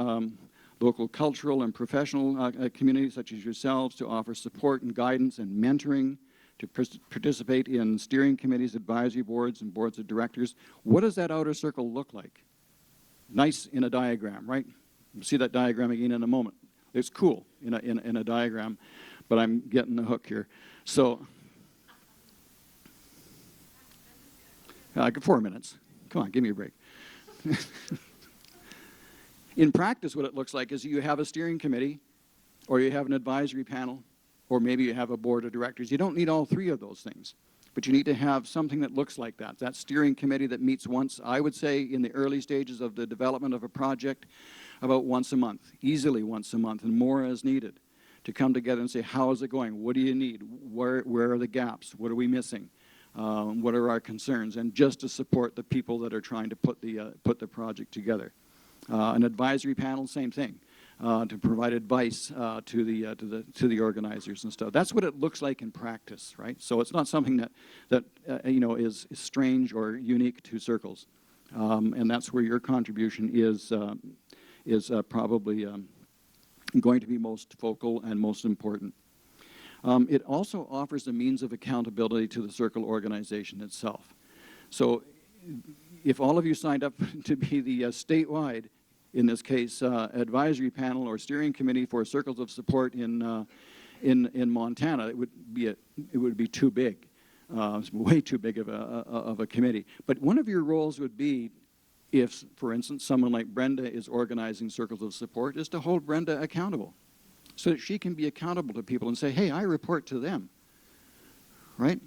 local cultural and professional communities such as yourselves to offer support and guidance and mentoring, to participate in steering committees, advisory boards, and boards of directors. What does that outer circle look like? Nice in a diagram, right? We'll see that diagram again in a moment. It's cool in a diagram, but I'm getting the hook here. So, 4 minutes. Come on, give me a break. In practice, what it looks like is you have a steering committee, or you have an advisory panel, or maybe you have a board of directors. You don't need all three of those things, but you need to have something that looks like that. That steering committee that meets once, I would say, in the early stages of the development of a project, about once a month, easily once a month, and more as needed, to come together and say, how is it going? What do you need? Where are the gaps? What are we missing? What are our concerns? And just to support the people that are trying to put the project together. An advisory panel, same thing, to provide advice to the organizers and stuff. That's what it looks like in practice, right? So it's not something that you know, is strange or unique to circles, and that's where your contribution is probably going to be most focal and most important. It also offers a means of accountability to the circle organization itself. So if all of you signed up to be the statewide, in this case, advisory panel or steering committee for circles of support in Montana, it would be too big. It's way too big of a committee. But one of your roles would be, if, for instance, someone like Brenda is organizing circles of support, is to hold Brenda accountable, so that she can be accountable to people and say, hey, I report to them, right?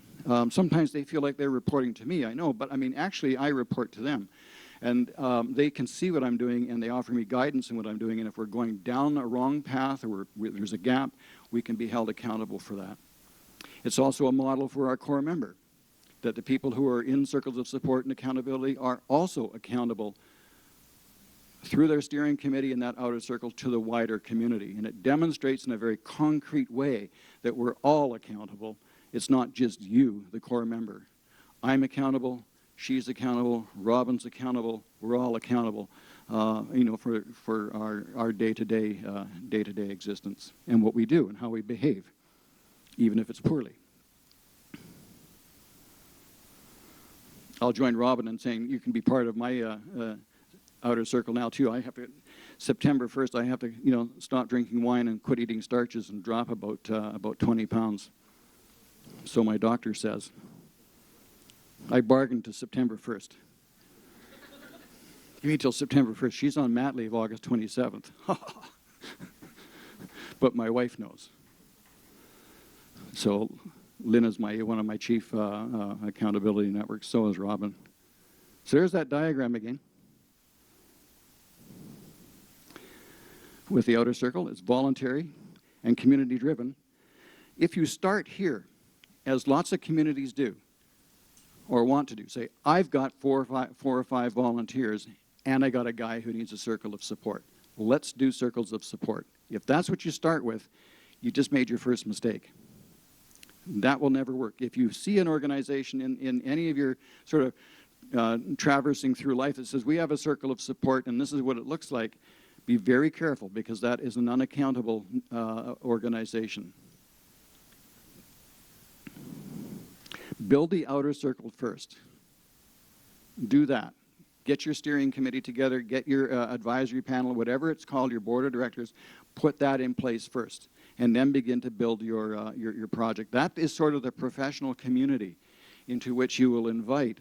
Sometimes they feel like they're reporting to me, I know, but I mean, actually, I report to them. And they can see what I'm doing, and they offer me guidance in what I'm doing, and if we're going down a wrong path or there's a gap, we can be held accountable for that. It's also a model for our core member, that the people who are in circles of support and accountability are also accountable through their steering committee and that outer circle to the wider community. And it demonstrates in a very concrete way that we're all accountable. It's not just you, the core member. I'm accountable, she's accountable, Robin's accountable, we're all accountable, you know, for our day-to-day existence and what we do and how we behave, even if it's poorly. I'll join Robin in saying you can be part of my outer circle now too. I have to, September 1st, I have to, you know, stop drinking wine and quit eating starches and drop about 20 pounds. So my doctor says. I bargained to September 1st. Give me till September 1st. She's on mat leave August 27th. But my wife knows. So Lynn is one of my chief accountability networks. So is Robin. So there's that diagram again. With the outer circle, it's voluntary and community driven. If you start here, as lots of communities do, or want to do, say, I've got four or five volunteers, and I got a guy who needs a circle of support. Let's do circles of support. If that's what you start with, you just made your first mistake. That will never work. If you see an organization in any of your sort of traversing through life that says, we have a circle of support, and this is what it looks like, be very careful, because that is an unaccountable organization. Build the outer circle first. Do that. Get your steering committee together, get your advisory panel, whatever it's called, your board of directors, put that in place first, and then begin to build your project. That is sort of the professional community into which you will invite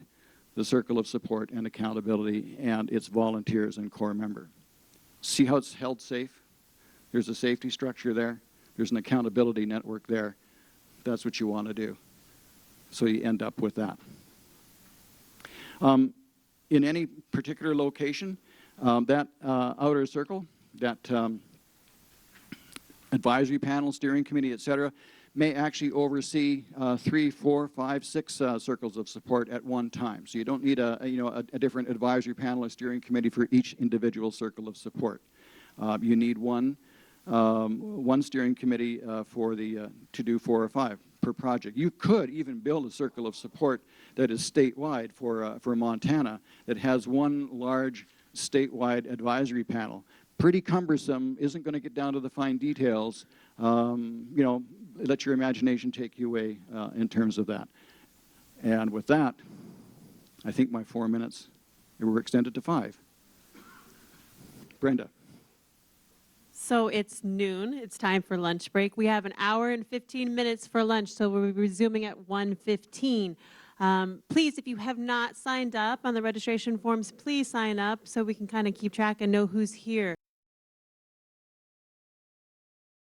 the circle of support and accountability and its volunteers and core member. See how it's held safe? There's a safety structure there. There's an accountability network there. That's what you want to do. So you end up with that. In any particular location, that outer circle, that advisory panel, steering committee, etc., may actually oversee 3, 4, 5, 6 circles of support at one time. So you don't need a different advisory panel or steering committee for each individual circle of support. You need one steering committee to do 4 or 5. per project. You could even build a circle of support that is statewide for Montana, that has one large statewide advisory panel. Pretty cumbersome, isn't going to get down to the fine details. You know, let your imagination take you away in terms of that. And with that, I think my 4 minutes were extended to 5. Brenda. So it's noon. It's time for lunch break. We have an hour and 15 minutes for lunch, so we'll be resuming at 1:15. Please, if you have not signed up on the registration forms, please sign up so we can kind of keep track and know who's here.